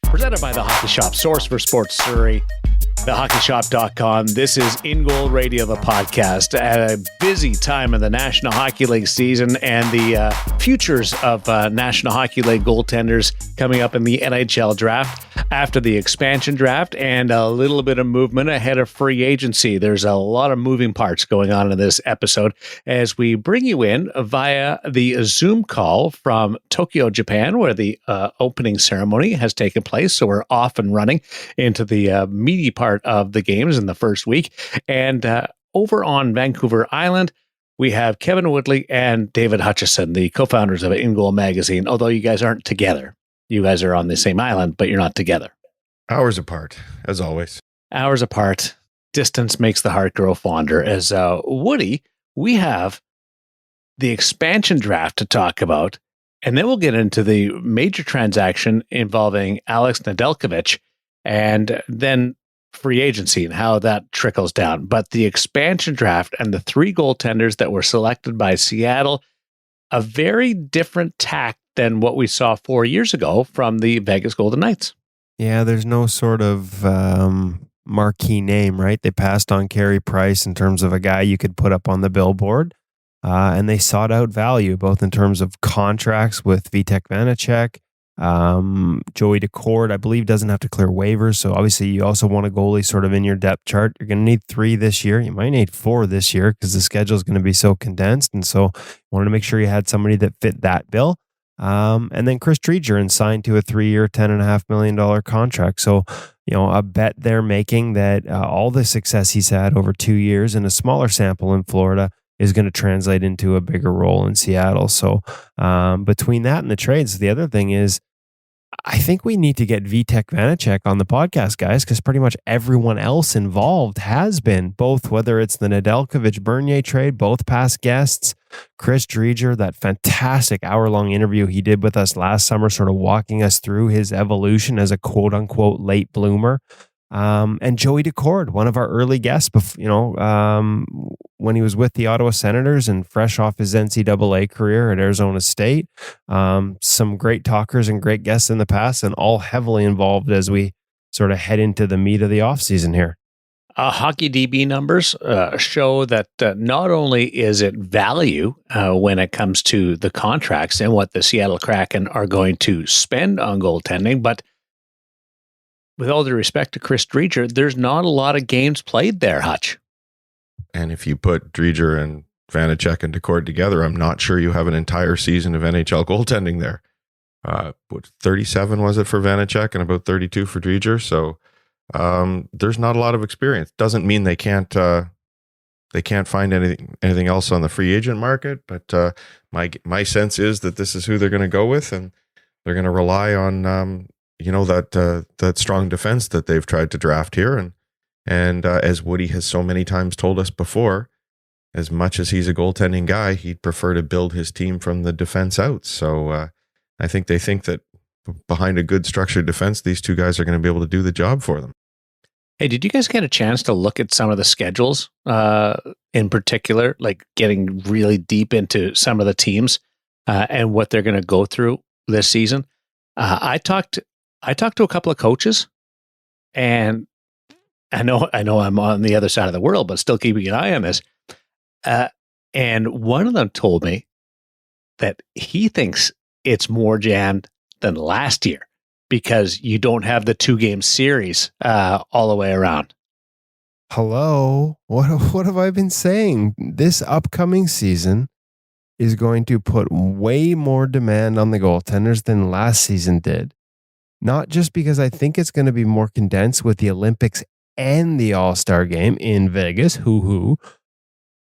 Presented by the Hockey Shop, source for sports Surrey, thehockeyshop.com. This is In Goal Radio, the podcast, at a busy time in the National Hockey League season and the futures of National Hockey League goaltenders coming up in the NHL draft after the expansion draft and a little bit of movement ahead of free agency. There's a lot of moving parts going on in this episode as we bring you in via the Zoom call from Tokyo, Japan, where the opening ceremony has taken place. So we're off and running into the meaty part of the games in the first week. And over on Vancouver Island, we have Kevin Woodley and David Hutchison, the co-founders of In Goal Magazine, although you guys aren't together. You guys are on the same island, but you're not together. Hours apart, as always. Hours apart. Distance makes the heart grow fonder. As Woody, we have the expansion draft to talk about, and then we'll get into the major transaction involving Alex Nedeljkovic, and then free agency and how that trickles down. But the expansion draft and the three goaltenders that were selected by Seattle, a very different tack than what we saw 4 years ago from the Vegas Golden Knights. Yeah, there's no sort of marquee name, right? They passed on Carey Price in terms of a guy you could put up on the billboard, and they sought out value, both in terms of contracts with Vitek Vanacek. Joey Decord, I believe, doesn't have to clear waivers. So obviously you also want a goalie sort of in your depth chart. You're going to need 3 this year. You might need 4 this year because the schedule is going to be so condensed. And so you wanted to make sure you had somebody that fit that bill. And then Chris Driedger signed to a 3-year, $10.5 million contract. So, you know, a bet they're making that all the success he's had over 2 years in a smaller sample in Florida is going to translate into a bigger role in Seattle. So between that and the trades, the other thing is, I think we need to get Vitek Vanacek on the podcast, guys, because pretty much everyone else involved has been, both whether it's the Nedeljkovic-Bernier trade, both past guests, Chris Driedger, that fantastic hour-long interview he did with us last summer, sort of walking us through his evolution as a quote-unquote late bloomer. And Joey Decord, one of our early guests, when he was with the Ottawa Senators and fresh off his NCAA career at Arizona State. Some great talkers and great guests in the past, and all heavily involved as we sort of head into the meat of the offseason here. Hockey DB numbers show that not only is it value when it comes to the contracts and what the Seattle Kraken are going to spend on goaltending, but with all due respect to Chris Driedger, there's not a lot of games played there, Hutch. And if you put Driedger and Vanacek and Decord together, I'm not sure you have an entire season of NHL goaltending there. 37 was it for Vanacek and about 32 for Driedger. So there's not a lot of experience. Doesn't mean they can't find anything else on the free agent market. But my sense is that this is who they're going to go with, and they're going to rely on that strong defense that they've tried to draft here. And as Woody has so many times told us before, as much as he's a goaltending guy, he'd prefer to build his team from the defense out. So I think they think that behind a good structured defense, these two guys are going to be able to do the job for them. Hey, did you guys get a chance to look at some of the schedules in particular, like getting really deep into some of the teams and what they're going to go through this season? I talked to a couple of coaches, and I know I'm on the other side of the world, but still keeping an eye on this. And one of them told me that he thinks it's more jammed than last year because you don't have the 2-game series all the way around. Hello, what have I been saying? This upcoming season is going to put way more demand on the goaltenders than last season did. Not just because I think it's going to be more condensed with the Olympics and the All-Star game in Vegas,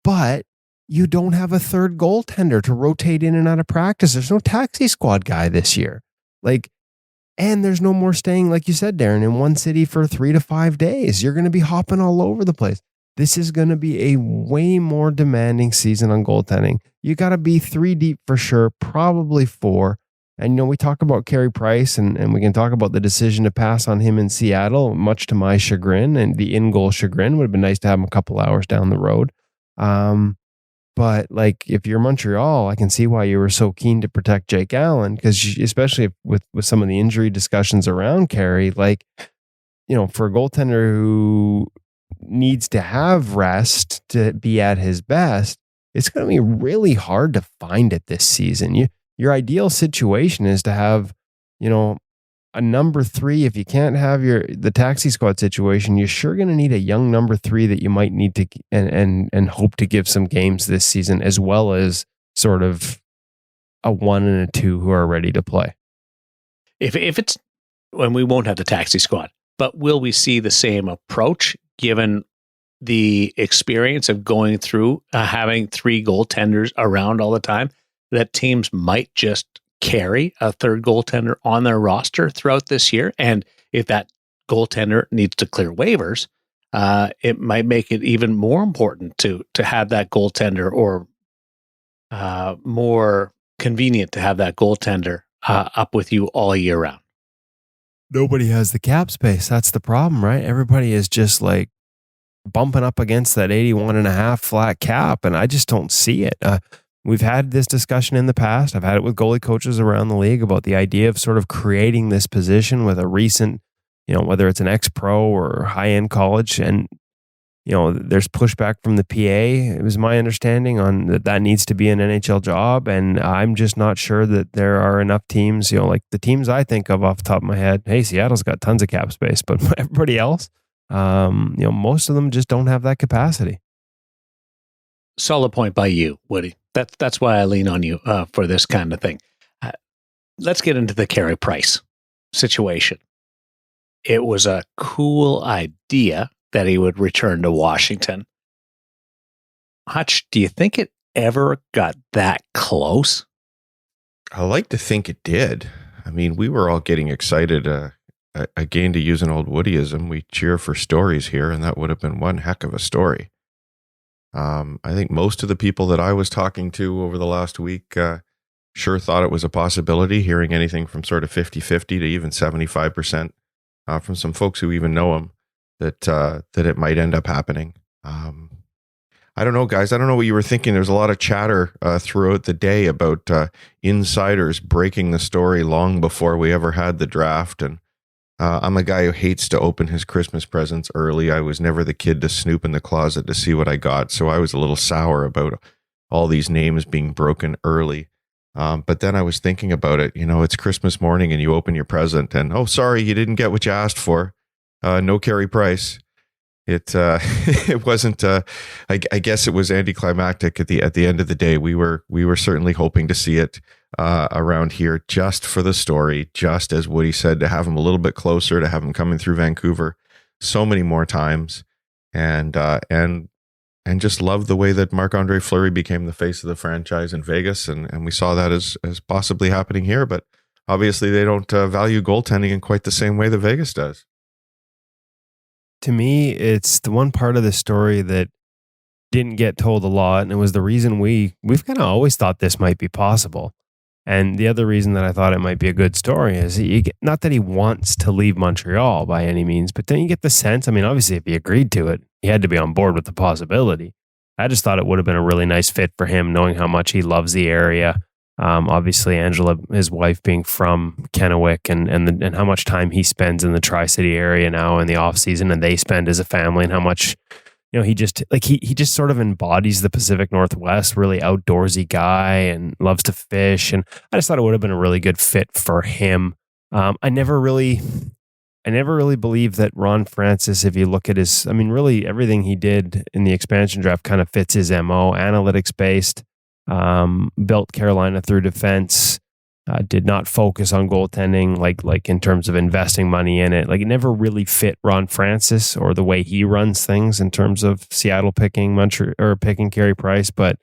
but you don't have a third goaltender to rotate in and out of practice. There's no taxi squad guy this year. And there's no more staying, like you said, Darren, in one city for 3 to 5 days. You're going to be hopping all over the place. This is going to be a way more demanding season on goaltending. You got to be 3 deep for sure, probably 4. And, we talk about Carey Price and we can talk about the decision to pass on him in Seattle, much to my chagrin and the in-goal chagrin. Would have been nice to have him a couple hours down the road. But like, if you're Montreal, I can see why you were so keen to protect Jake Allen, because especially with some of the injury discussions around Carey, like, for a goaltender who needs to have rest to be at his best, it's going to be really hard to find it this season. Your ideal situation is to have, a number 3. If you can't have the taxi squad situation, you're sure going to need a young number 3 that you might need to and hope to give some games this season, as well as sort of a 1 and a 2 who are ready to play. If it's, when we won't have the taxi squad, but will we see the same approach given the experience of going through having 3 goaltenders around all the time, that teams might just carry a third goaltender on their roster throughout this year? And if that goaltender needs to clear waivers, it might make it even more important to have that goaltender, or more convenient to have that goaltender up with you all year round. Nobody has the cap space. That's the problem, right? Everybody is just like bumping up against that 81.5 flat cap, and I just don't see it. We've had this discussion in the past. I've had it with goalie coaches around the league about the idea of sort of creating this position with a recent, whether it's an ex-pro or high-end college. And, there's pushback from the PA. It was my understanding on that needs to be an NHL job. And I'm just not sure that there are enough teams, like the teams I think of off the top of my head. Hey, Seattle's got tons of cap space, but everybody else, most of them just don't have that capacity. Solid point by you, Woody. That's why I lean on you for this kind of thing. Let's get into the Carey Price situation. It was a cool idea that he would return to Washington. Hutch, do you think it ever got that close? I like to think it did. I mean, we were all getting excited. Again, to use an old Woodyism, we cheer for stories here, and that would have been one heck of a story. I think most of the people that I was talking to over the last week sure thought it was a possibility, hearing anything from sort of 50-50 to even 75% from some folks who even know him, that it might end up happening. I don't know, guys. I don't know what you were thinking. There's a lot of chatter throughout the day about insiders breaking the story long before we ever had the draft. And I'm a guy who hates to open his Christmas presents early. I was never the kid to snoop in the closet to see what I got. So I was a little sour about all these names being broken early. But then I was thinking about it. It's Christmas morning and you open your present and, oh, sorry, you didn't get what you asked for. No Carey Price. It wasn't. I guess it was anticlimactic at the end of the day. We were certainly hoping to see it around here just for the story, just as Woody said, to have him a little bit closer, to have him coming through Vancouver so many more times, and just love the way that Marc-Andre Fleury became the face of the franchise in Vegas, and we saw that as possibly happening here. But obviously, they don't value goaltending in quite the same way that Vegas does. To me, it's the one part of the story that didn't get told a lot, and it was the reason we've kind of always thought this might be possible. And the other reason that I thought it might be a good story is not that he wants to leave Montreal by any means, but then you get the sense, I mean, obviously if he agreed to it, he had to be on board with the possibility. I just thought it would have been a really nice fit for him, knowing how much he loves the area. Obviously, Angela, his wife, being from Kennewick, and how much time he spends in the Tri-City area now in the off season, and they spend as a family, and how much, he just sort of embodies the Pacific Northwest, really outdoorsy guy, and loves to fish. And I just thought it would have been a really good fit for him. I never really believed that Ron Francis, if you look at his, really everything he did in the expansion draft kind of fits his MO, analytics based. Built Carolina through defense, did not focus on goaltending, like in terms of investing money in it. Like, it never really fit Ron Francis or the way he runs things in terms of Seattle picking picking Carey Price. But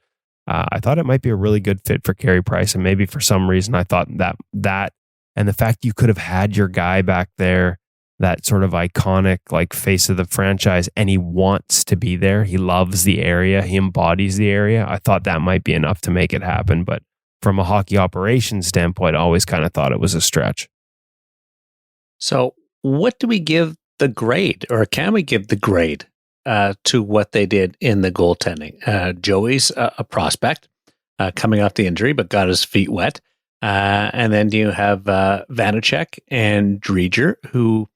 I thought it might be a really good fit for Carey Price, and maybe for some reason I thought that and the fact you could have had your guy back there, that sort of iconic face of the franchise, and he wants to be there. He loves the area. He embodies the area. I thought that might be enough to make it happen. But from a hockey operations standpoint, I always kind of thought it was a stretch. So what do we give the grade, or can we give the grade to what they did in the goaltending. Joey's a prospect coming off the injury, but got his feet wet. And then you have Vanacek and Dreger, who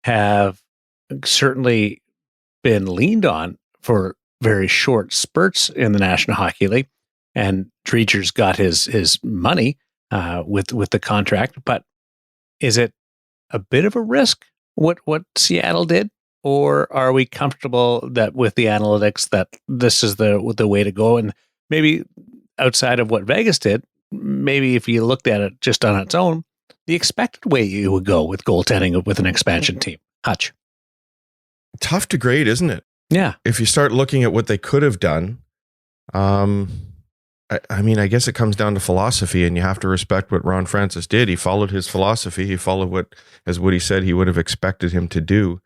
have certainly been leaned on for very short spurts in the National Hockey League. And Dreger's got his money with the contract, but is it a bit of a risk what Seattle did, or are we comfortable that with the analytics that this is the way to go? And maybe outside of what Vegas did, maybe if you looked at it just on its own, the expected way you would go with goaltending with an expansion team. Hutch. Tough to grade, isn't it? Yeah. If you start looking at what they could have done, I mean, I guess it comes down to philosophy, and you have to respect what Ron Francis did. He followed his philosophy. He followed what Woody said he would have expected him to do.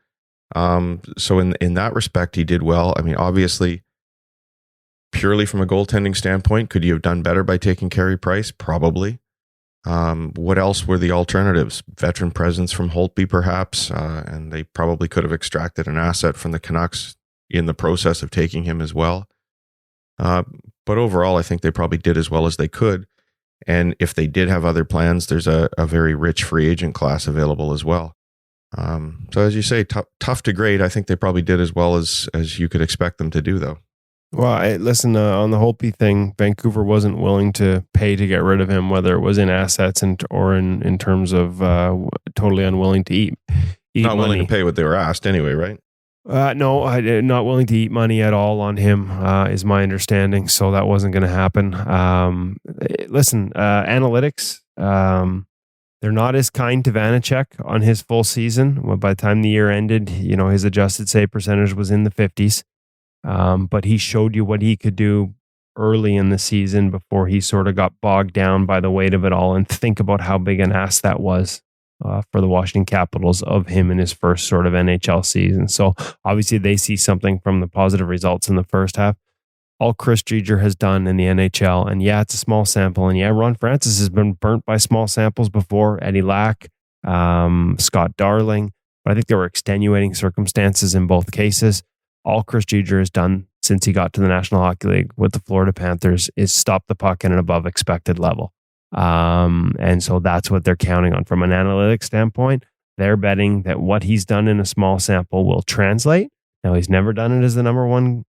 So in that respect, he did well. I mean, obviously, purely from a goaltending standpoint, could you have done better by taking Carey Price? Probably. What else were the alternatives? Veteran presence from Holtby, perhaps, and they probably could have extracted an asset from the Canucks in the process of taking him as well. But overall, I think they probably did as well as they could. And if they did have other plans, there's a very rich free agent class available as well. So as you say, tough to grade. I think they probably did as well as you could expect them to do, though. Well, listen, on the Holtby thing, Vancouver wasn't willing to pay to get rid of him, whether it was in assets or in terms of totally unwilling to eat Not willing money. to pay what they were asked anyway, right? No, not willing to eat money at all on him, is my understanding. So that wasn't going to happen. Listen, analytics, they're not as kind to Vanacek on his full season. Well, by the time the year ended, his adjusted save percentage was in the 50s. But he showed you what he could do early in the season before he sort of got bogged down by the weight of it all. And think about how big an ask that was for the Washington Capitals of him in his first sort of NHL season. So obviously they see something from the positive results in the first half. All Chris Dreger has done in the NHL, and yeah, it's a small sample. And yeah, Ron Francis has been burnt by small samples before. Eddie Lack, Scott Darling, but I think there were extenuating circumstances in both cases. All Chris Dreger has done since he got to the National Hockey League with the Florida Panthers is stop the puck at an above expected level. And so that's what they're counting on from an analytics standpoint. They're betting that what he's done in a small sample will translate. Now, he's never done it as the number one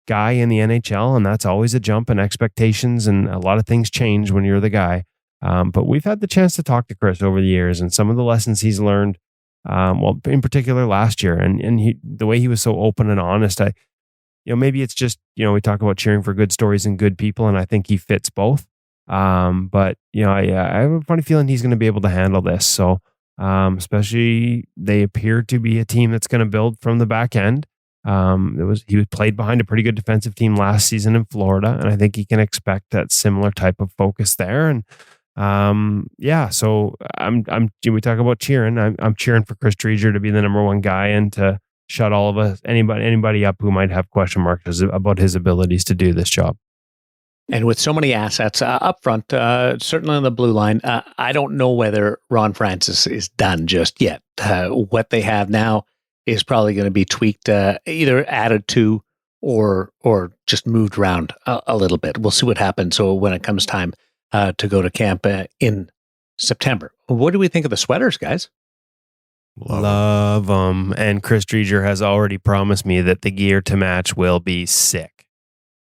guy in the NHL, and that's always a jump in expectations, and a lot of things change when you're the guy. But we've had the chance to talk to Chris over the years, and some of the lessons he's learned, well, in particular last year, and the way he was so open and honest, maybe it's just, we talk about cheering for good stories and good people, and I think he fits both. But I have a funny feeling he's going to be able to handle this. So, especially they appear to be a team that's going to build from the back end. He was played behind a pretty good defensive team last season in Florida, and I think he can expect that similar type of focus there. And so we talk about cheering. I'm cheering for Chris Dreger to be the number one guy and to shut all of us, anybody up who might have question marks about his abilities to do this job. And with so many assets up front, certainly on the blue line, I don't know whether Ron Francis is done just yet. What they have now is probably going to be tweaked, either added to or just moved around a little bit. We'll see what happens. So when it comes time to go to camp in September, what do we think of the sweaters, guys? Love them. And Chris Dreger has already promised me that the gear to match will be sick.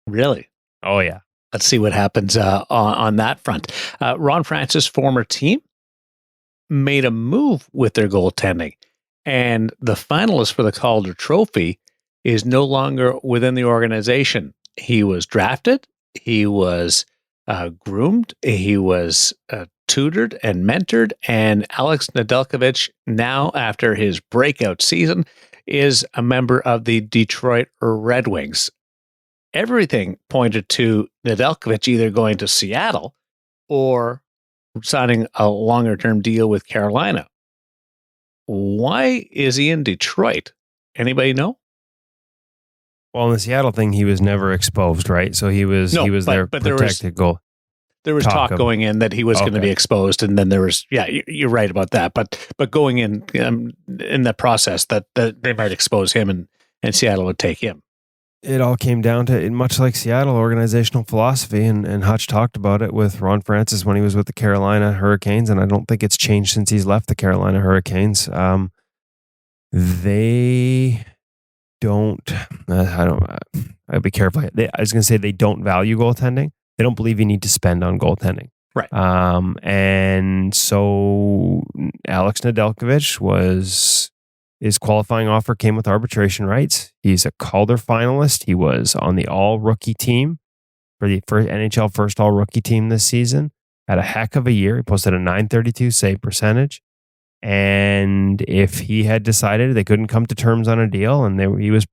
Really? Oh, yeah. Let's see what happens on that front. Ron Francis' former team made a move with their goaltending, and the finalist for the Calder Trophy is no longer within the organization. He was drafted, he was groomed, he was tutored and mentored, and Alex Nedeljkovic, now after his breakout season, is a member of the Detroit Red Wings. Everything pointed to Nedeljkovic either going to Seattle or signing a longer-term deal with Carolina. Why is he in Detroit? Anybody know? Well, in the Seattle thing, he was never exposed, right? So he was their protected goal. There was talk going in that he was going to be exposed, and then there was, you're right about that. But going in the process that they might expose him and Seattle would take him. It all came down to, much like Seattle, organizational philosophy, and Hutch talked about it with Ron Francis when he was with the Carolina Hurricanes, and I don't think it's changed since he's left the Carolina Hurricanes. They don't, I'll be careful. I was going to say they don't value goaltending. They don't believe you need to spend on goaltending. Right. And so Alex Nedeljkovic his qualifying offer came with arbitration rights. He's a Calder finalist. He was on the all-rookie team for the first NHL first all-rookie team this season. Had a heck of a year. He posted a .932 save percentage. And if he had decided they couldn't come to terms on a deal and he was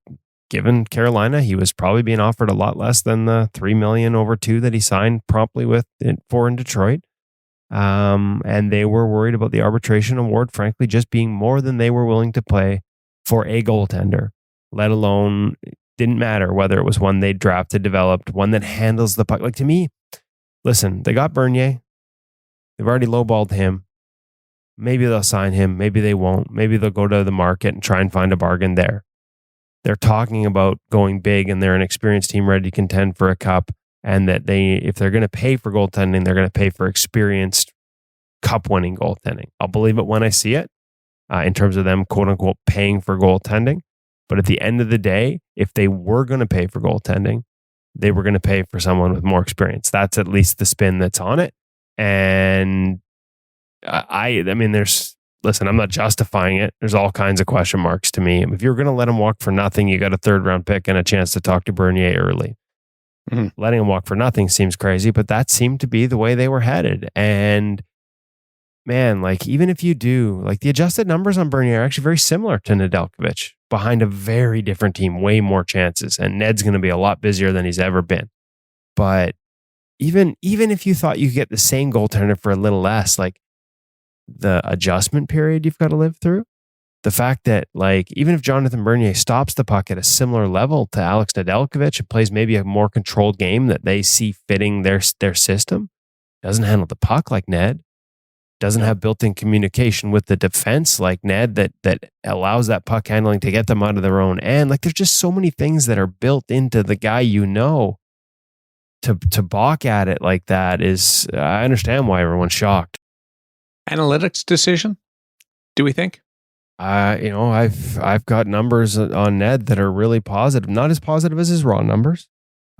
given Carolina, he was probably being offered a lot less than the $3 million over 2 that he signed promptly for in Detroit. And they were worried about the arbitration award, frankly, just being more than they were willing to pay for a goaltender, let alone, didn't matter whether it was one they drafted, developed, one that handles the puck. Like, to me, listen, they got Bernier. They've already lowballed him. Maybe they'll sign him. Maybe they won't. Maybe they'll go to the market and try and find a bargain there. They're talking about going big, and they're an experienced team ready to contend for a cup. And that if they're going to pay for goaltending, they're going to pay for experienced cup-winning goaltending. I'll believe it when I see it, in terms of them, quote-unquote, paying for goaltending. But at the end of the day, if they were going to pay for goaltending, they were going to pay for someone with more experience. That's at least the spin that's on it. And I mean, listen, I'm not justifying it. There's all kinds of question marks to me. If you're going to let him walk for nothing, you got a 3rd-round pick and a chance to talk to Bernier early. Mm-hmm. Letting him walk for nothing seems crazy, but that seemed to be the way they were headed. And man, like, even if you do, like, the adjusted numbers on Bernier are actually very similar to Nedeljkovic, behind a very different team, way more chances. And Ned's going to be a lot busier than he's ever been. But even if you thought you could get the same goaltender for a little less, like, the adjustment period you've got to live through, the fact that, like, even if Jonathan Bernier stops the puck at a similar level to Alex Nedeljkovic and plays maybe a more controlled game that they see fitting their system, doesn't handle the puck like Ned, doesn't have built-in communication with the defense like Ned that allows that puck handling to get them out of their own end. Like, there's just so many things that are built into the guy, to balk at it like that is, I understand why everyone's shocked. Analytics decision, do we think? I've got numbers on Ned that are really positive, not as positive as his raw numbers.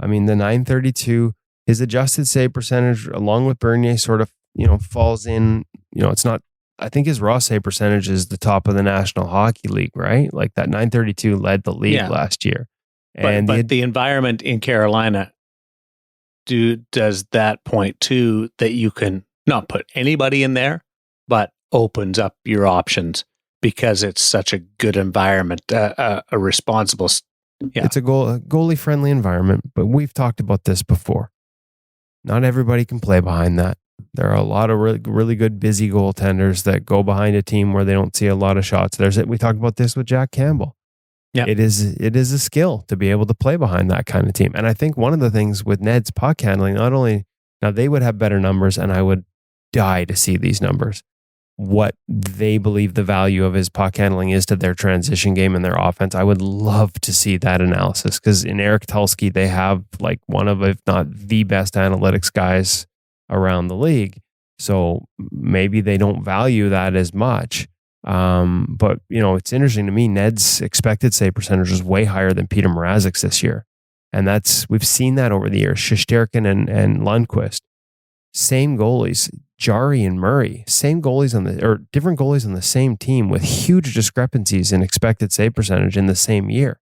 I mean, the .932, his adjusted save percentage, along with Bernier, sort of, falls in. It's not. I think his raw save percentage is the top of the National Hockey League, right? Like, that .932 led the league last year. And but the environment in Carolina, does that point to that you can not put anybody in there, but opens up your options? Because it's such a good environment, a responsible. Yeah. It's a goalie-friendly environment, but we've talked about this before. Not everybody can play behind that. There are a lot of really, really good, busy goaltenders that go behind a team where they don't see a lot of shots. We talked about this with Jack Campbell. Yeah, it is a skill to be able to play behind that kind of team. And I think one of the things with Ned's puck handling, not only now they would have better numbers, and I would die to see these numbers. What they believe the value of his puck handling is to their transition game and their offense. I would love to see that analysis, because in Eric Tulsky, they have like one of, if not the best analytics guys around the league. So maybe they don't value that as much. But it's interesting to me, Ned's expected save percentage is way higher than Peter Mrazek's this year. And we've seen that over the years. Shesterkin and Lundqvist, same goalies. Jari and Murray, different goalies on the same team with huge discrepancies in expected save percentage in the same year.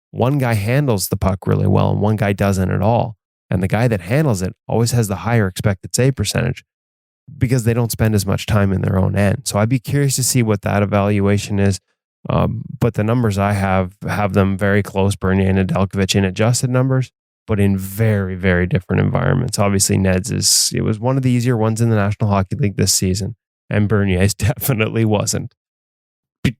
One guy handles the puck really well and one guy doesn't at all. And the guy that handles it always has the higher expected save percentage because they don't spend as much time in their own end. So I'd be curious to see what that evaluation is. But the numbers I have them very close, Bernier and Nedeljkovic, in adjusted numbers, but in very, very different environments. Obviously, Ned's it was one of the easier ones in the National Hockey League this season, and Bernier's definitely wasn't.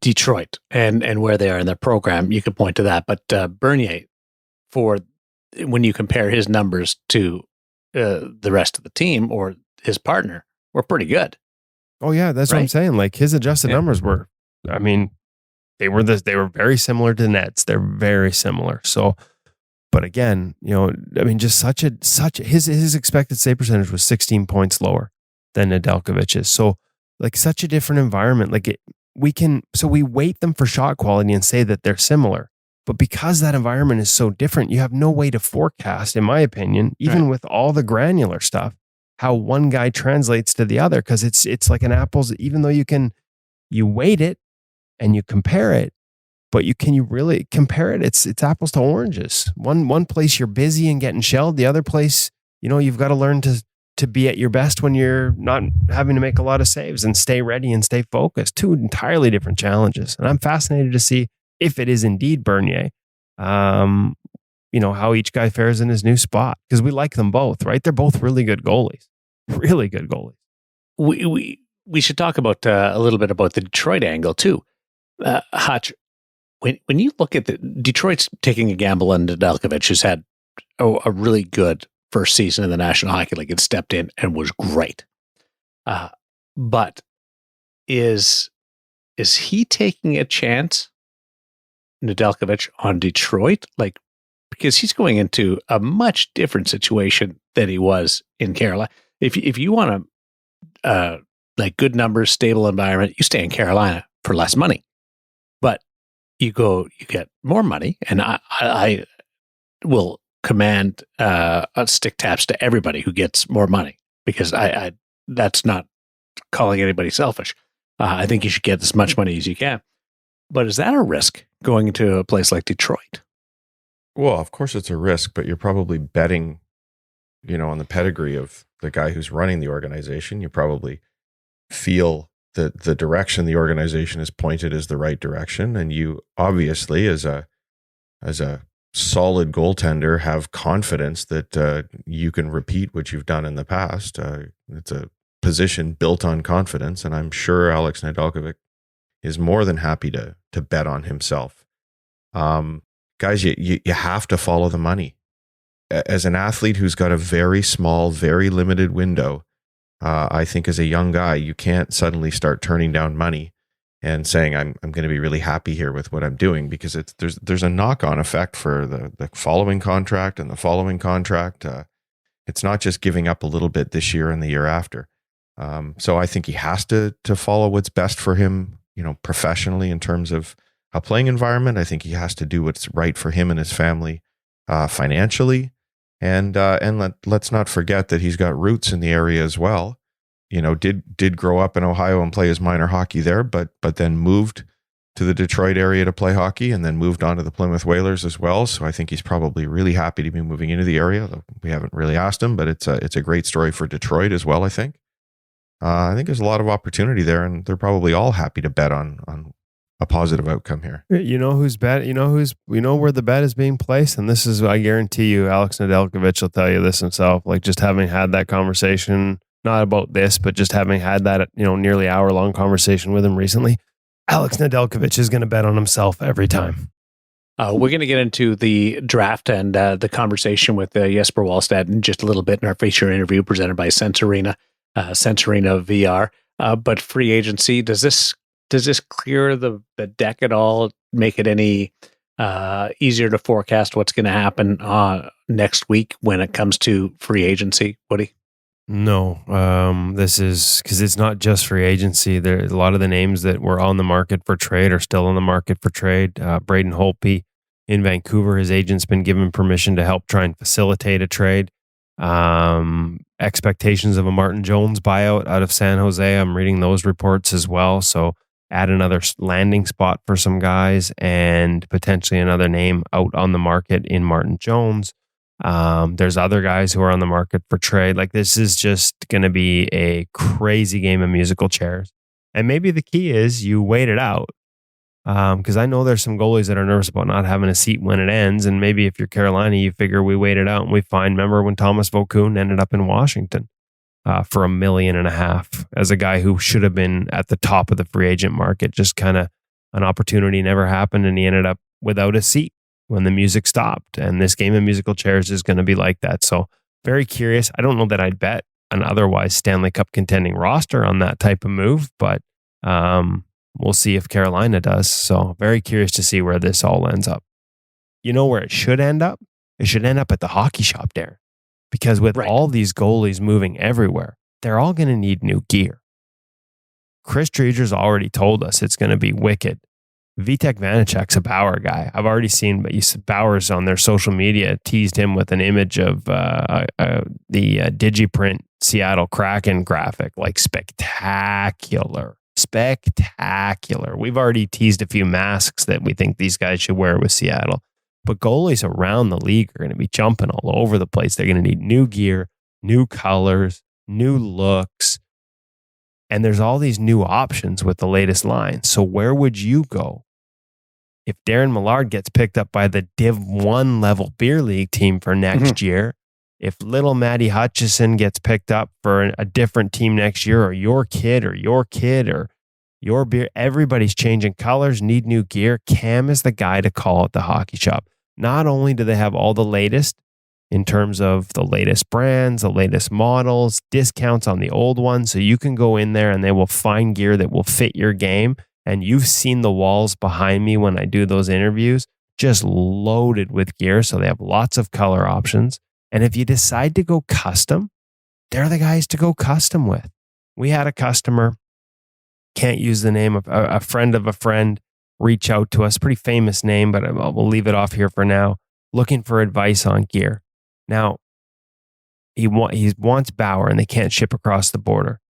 Detroit and where they are in their program, you could point to that. But Bernier, when you compare his numbers to the rest of the team or his partner, were pretty good. Oh yeah, that's right? What I'm saying. Like, his adjusted numbers were, I mean, They were very similar to the Nets. They're very similar. So, but again, just his expected save percentage was 16 points lower than Nedeljkovic's. So, like, such a different environment. Like, we weight them for shot quality and say that they're similar. But because that environment is so different, you have no way to forecast, in my opinion, even with all the granular stuff, how one guy translates to the other. Because it's like an apples, even though you weight it and you compare it, but can you really compare it? It's apples to oranges. One place you're busy and getting shelled. The other place, you've got to learn to be at your best when you're not having to make a lot of saves and stay ready and stay focused. Two entirely different challenges. And I'm fascinated to see if it is indeed Bernier, how each guy fares in his new spot. Because we like them both, right? They're both really good goalies. Really good goalies. We should talk about a little bit about the Detroit angle too. Hutch, when you look at Detroit's taking a gamble on Nedeljkovic, who's had a really good first season in the National Hockey League and stepped in and was great. But is he taking a chance, Nedeljkovic, on Detroit? Like, because he's going into a much different situation than he was in Carolina. If you want to like good numbers, stable environment, you stay in Carolina for less money. But you get more money, and I will command stick taps to everybody who gets more money, because I that's not calling anybody selfish. I think you should get as much money as you can. But is that a risk going into a place like Detroit? Well, of course it's a risk, but you're probably betting, on the pedigree of the guy who's running the organization. You probably feel that the direction the organization is pointed is the right direction. And you obviously, as a solid goaltender, have confidence that you can repeat what you've done in the past. It's a position built on confidence. And I'm sure Alex Nedeljkovic is more than happy to bet on himself. Guys, you have to follow the money. As an athlete who's got a very small, very limited window, I think as a young guy, you can't suddenly start turning down money and saying, I'm going to be really happy here with what I'm doing, because there's a knock-on effect for the following contract and the following contract. It's not just giving up a little bit this year and the year after. So I think he has to follow what's best for him, professionally in terms of a playing environment. I think he has to do what's right for him and his family financially. And let's not forget that he's got roots in the area as well. Did grow up in Ohio and play his minor hockey there, but then moved to the Detroit area to play hockey, and then moved on to the Plymouth Whalers as well. So I think he's probably really happy to be moving into the area. We haven't really asked him, but it's a great story for Detroit as well. I think there's a lot of opportunity there, and they're probably all happy to bet on a positive outcome here. Who's bet? Where the bet is being placed, and this is, I guarantee you, Alex Nedeljkovic will tell you this himself. Like, just having had that conversation, not about this, but just having had that nearly hour-long conversation with him recently, Alex Nedeljkovic is going to bet on himself every time. We're going to get into the draft and the conversation with Jesper Wallstedt in just a little bit in our feature interview presented by Sense Arena VR. But free agency, does this clear the deck at all? Make it any easier to forecast what's going to happen next week when it comes to free agency, Woody? No, this is because it's not just free agency. There, a lot of the names that were on the market for trade are still on the market for trade. Braden Holtby in Vancouver, his agent's been given permission to help try and facilitate a trade. Expectations of a Martin Jones buyout out of San Jose. I'm reading those reports as well. So add another landing spot for some guys, and potentially another name out on the market in Martin Jones. There's other guys who are on the market for trade. Like, this is just going to be a crazy game of musical chairs. And maybe the key is you wait it out. Because I know there's some goalies that are nervous about not having a seat when it ends. And maybe if you're Carolina, you figure we wait it out and we find, remember when Thomas Vokoun ended up in Washington for $1.5 million as a guy who should have been at the top of the free agent market. Just kind of an opportunity never happened, and he ended up without a seat when the music stopped. And this game of musical chairs is going to be like that. So very curious. I don't know that I'd bet an otherwise Stanley Cup contending roster on that type of move, but We'll see if Carolina does. So very curious to see where this all ends up. You know where it should end up? It should end up at the hockey shop, Darren. Because with all these goalies moving everywhere, they're all going to need new gear. Chris Driedger's already told us it's going to be wicked. Vitek Vanacek's a Bauer guy. I've already seen Bauer's on their social media teased him with an image of the Digiprint Seattle Kraken graphic, like spectacular. We've already teased a few masks that we think these guys should wear with Seattle. But goalies around the league are going to be jumping all over the place. They're going to need new gear, new colors, new looks. And there's all these new options with the latest line. So where would you go if Darren Millard gets picked up by the Div 1 level beer league team for next year? If little Matty Hutchison gets picked up for a different team next year, or your kid or your beer, everybody's changing colors, need new gear. Cam is the guy to call at the hockey shop. Not only do they have all the latest in terms of the latest brands, the latest models, discounts on the old ones, so you can go in there and they will find gear that will fit your game. And you've seen the walls behind me when I do those interviews, just loaded with gear. So they have lots of color options. And if you decide to go custom, they're the guys to go custom with. We had a customer, can't use the name of a friend, reach out to us, pretty famous name, but we'll leave it off here for now, looking for advice on gear. Now, he wants Bauer and they can't ship across the border.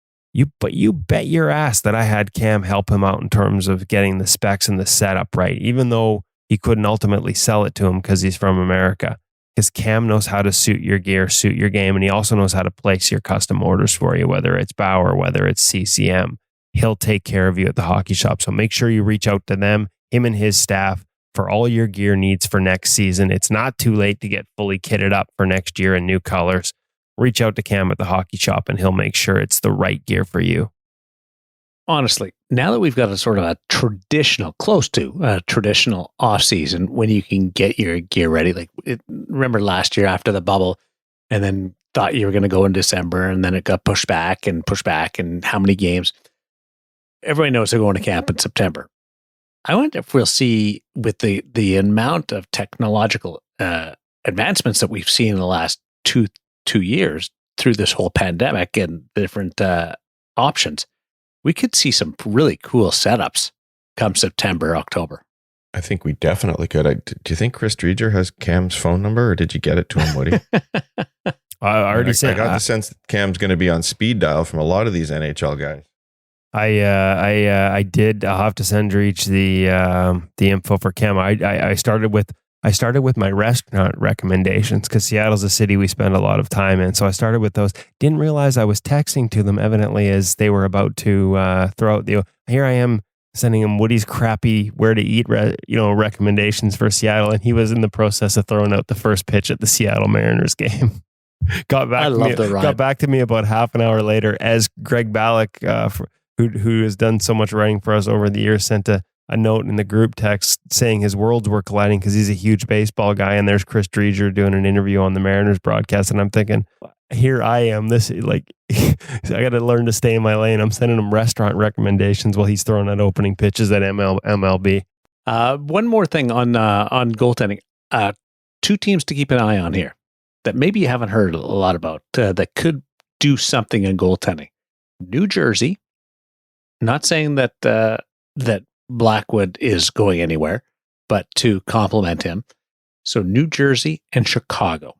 But you bet your ass that I had Cam help him out in terms of getting the specs and the setup right, even though he couldn't ultimately sell it to him because he's from America. Because Cam knows how to suit your gear, suit your game, and he also knows how to place your custom orders for you, whether it's Bauer, whether it's CCM. He'll take care of you at the hockey shop. So make sure you reach out to them, him and his staff, for all your gear needs for next season. It's not too late to get fully kitted up for next year in new colors. Reach out to Cam at the hockey shop and he'll make sure it's the right gear for you. Honestly, now that we've got a sort of a traditional, close to a traditional off season when you can get your gear ready, remember last year after the bubble and then thought you were going to go in December and then it got pushed back and how many games? Everybody knows they're going to camp in September. I wonder if we'll see with the amount of technological advancements that we've seen in the last two years through this whole pandemic and different options, we could see some really cool setups come September, October. I think we definitely could. Do you think Chris Driedger has Cam's phone number, or did you get it to him, Woody? I got the sense that Cam's going to be on speed dial from a lot of these NHL guys. I did. I'll have to send Reach the info for Cam. I started with my restaurant recommendations because Seattle's a city we spend a lot of time in. So I started with those. Didn't realize I was texting to them evidently as they were about to throw out the. Here I am sending him Woody's crappy where to eat recommendations for Seattle, and he was in the process of throwing out the first pitch at the Seattle Mariners game. Got back to me about half an hour later as Greg Ballack, who has done so much writing for us over the years, sent a note in the group text saying his worlds were colliding because he's a huge baseball guy, and there's Chris Driedger doing an interview on the Mariners broadcast, and I'm thinking, here I am. I got to learn to stay in my lane. I'm sending him restaurant recommendations while he's throwing out opening pitches at MLB. One more thing on goaltending. Two teams to keep an eye on here that maybe you haven't heard a lot about that could do something in goaltending. New Jersey. Not saying that that Blackwood is going anywhere, but to complement him. So New Jersey and Chicago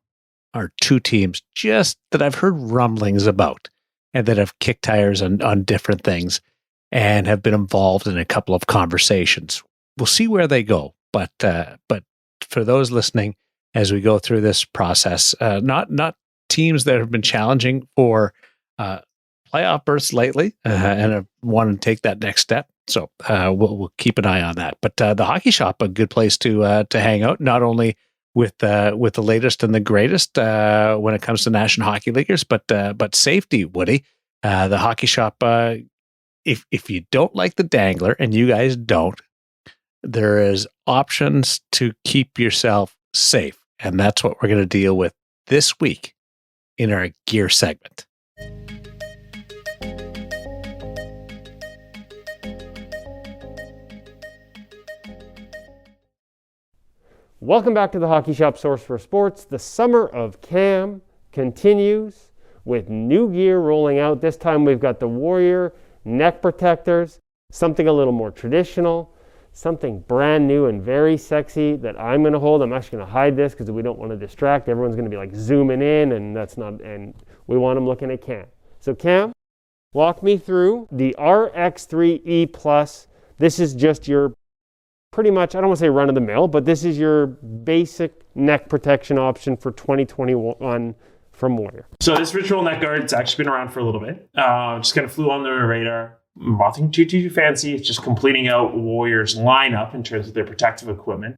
are two teams just that I've heard rumblings about and that have kicked tires on different things and have been involved in a couple of conversations. We'll see where they go. But for those listening, as we go through this process, not teams that have been challenging for playoff berths lately and have wanted to take that next step. So we'll keep an eye on that. But the hockey shop, a good place to hang out, not only with the latest and the greatest when it comes to National Hockey Leaguers, but safety, Woody. The hockey shop, if you don't like the dangler, and you guys don't, there is options to keep yourself safe. And that's what we're going to deal with this week in our gear segment. Welcome back to the Hockey Shop Source for Sports. The summer of Cam continues with new gear rolling out. This time we've got the Warrior neck protectors, something a little more traditional, something brand new and very sexy that I'm going to hold. I'm actually going to hide this because we don't want to distract. Everyone's going to be like zooming in, and and we want them looking at Cam. So Cam, walk me through the RX3E Plus. This is just your pretty much, I don't want to say run of the mill, but this is your basic neck protection option for 2021 from Warrior. So this ritual neck guard, it's actually been around for a little bit. Just kind of flew on the radar. Nothing too fancy. It's just completing out Warrior's lineup in terms of their protective equipment.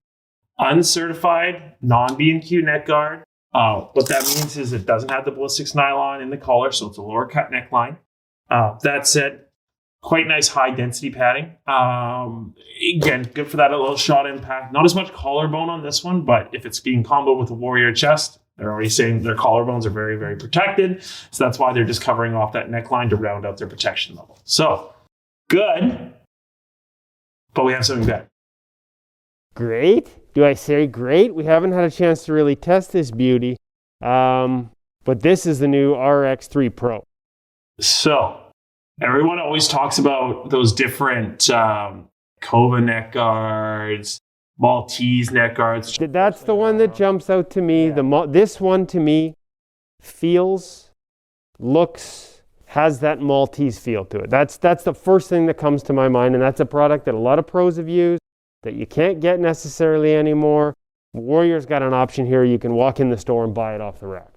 Uncertified, non-B&Q neck guard. What that means is it doesn't have the ballistics nylon in the collar, so it's a lower cut neckline. That said, quite nice high density padding. Again, good for that little shot impact. Not as much collarbone on this one, but if it's being comboed with a Warrior chest, they're already saying their collarbones are very, very protected. So that's why they're just covering off that neckline to round out their protection level. So good, but we have something better. Great. Do I say great? We haven't had a chance to really test this beauty. But this is the new RX3 Pro. So everyone always talks about those different Kova neck guards, Maltese neck guards. That's the one that jumps out to me. Yeah. This one to me feels, looks, has that Maltese feel to it. That's the first thing that comes to my mind, and that's a product that a lot of pros have used that you can't get necessarily anymore. Warrior's got an option here. You can walk in the store and buy it off the rack.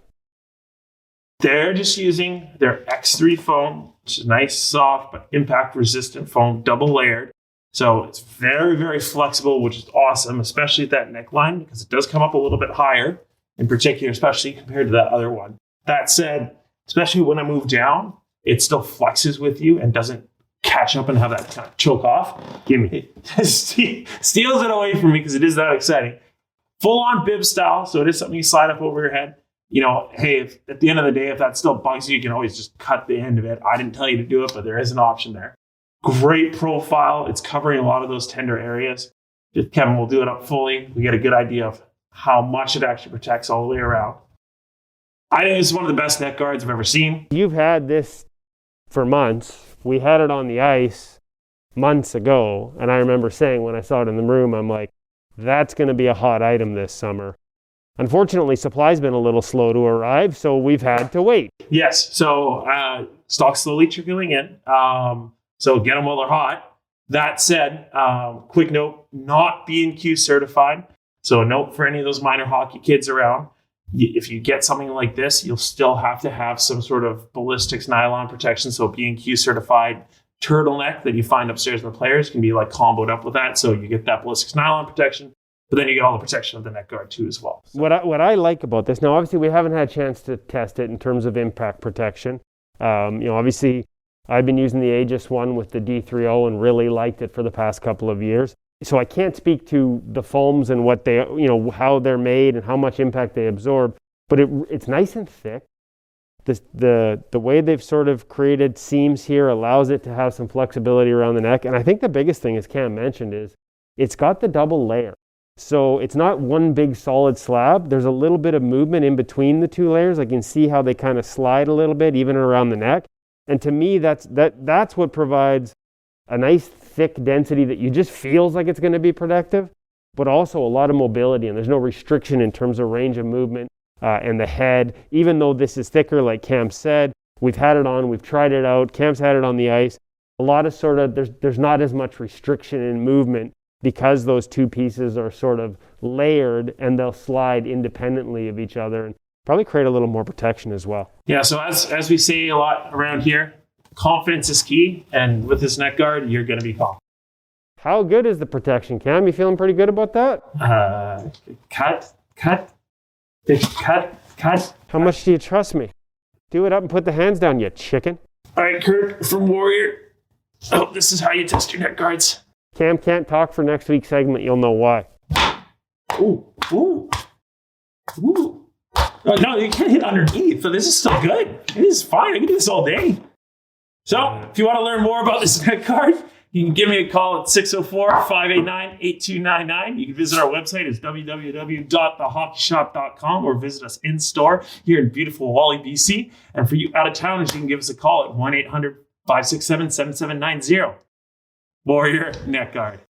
They're just using their X3 foam, which is nice, soft, but impact-resistant foam, double layered. So it's very, very flexible, which is awesome, especially at that neckline, because it does come up a little bit higher, in particular, especially compared to that other one. That said, especially when I move down, it still flexes with you and doesn't catch up and have that kind of choke off. Give me steals it away from me because it is that exciting. Full-on bib style, so it is something you slide up over your head. You know, hey, if, at the end of the day, if that still bugs you, you can always just cut the end of it. I didn't tell you to do it, but there is an option there. Great profile. It's covering a lot of those tender areas. Kevin will do it up fully. We get a good idea of how much it actually protects all the way around. I think this is one of the best neck guards I've ever seen. You've had this for months. We had it on the ice months ago, and I remember saying when I saw it in the room, I'm like, that's going to be a hot item this summer. Unfortunately, supply's been a little slow to arrive, so we've had to wait. Yes, so stock's slowly trickling in, so get them while they're hot. That said, quick note, not B&Q certified, so a note for any of those minor hockey kids around. If you get something like this, you'll still have to have some sort of ballistics nylon protection, so B&Q certified turtleneck that you find upstairs in the players can be like comboed up with that, so you get that ballistics nylon protection. But then you get all the protection of the neck guard too as well. So. What I like about this, now obviously we haven't had a chance to test it in terms of impact protection. Obviously I've been using the Aegis one with the D3O and really liked it for the past couple of years. So I can't speak to the foams and what they, how they're made and how much impact they absorb, but it's nice and thick. The way they've sort of created seams here allows it to have some flexibility around the neck. And I think the biggest thing, as Cam mentioned, is it's got the double layer. So it's not one big solid slab. There's a little bit of movement in between the two layers. I can see how they kind of slide a little bit, even around the neck. And to me, that's what provides a nice thick density that you just feels like it's going to be protective, but also a lot of mobility. And there's no restriction in terms of range of movement and the head. Even though this is thicker, like Cam said, we've had it on, we've tried it out. Cam's had it on the ice. A lot of there's not as much restriction in movement, because those two pieces are sort of layered and they'll slide independently of each other and probably create a little more protection as well. Yeah, so as we say a lot around here, confidence is key, and with this neck guard, you're going to be confident. How good is the protection, Cam? You feeling pretty good about that? Cut. How much do you trust me? Do it up and put the hands down, you chicken. All right, Kurt from Warrior. Oh, this is how you test your neck guards. Cam can't talk for next week's segment. You'll know why. Ooh. No, you can't hit underneath. So this is still good. It is fine. I can do this all day. So if you want to learn more about this neck guard, You can give me a call at 604-589-8299. You can visit our website. It's www.thehockeysHop.com or visit us in store here in beautiful Wally, BC. And for you out of towners, you can give us a call at 1-800-567-7790. Warrior Neck Guard.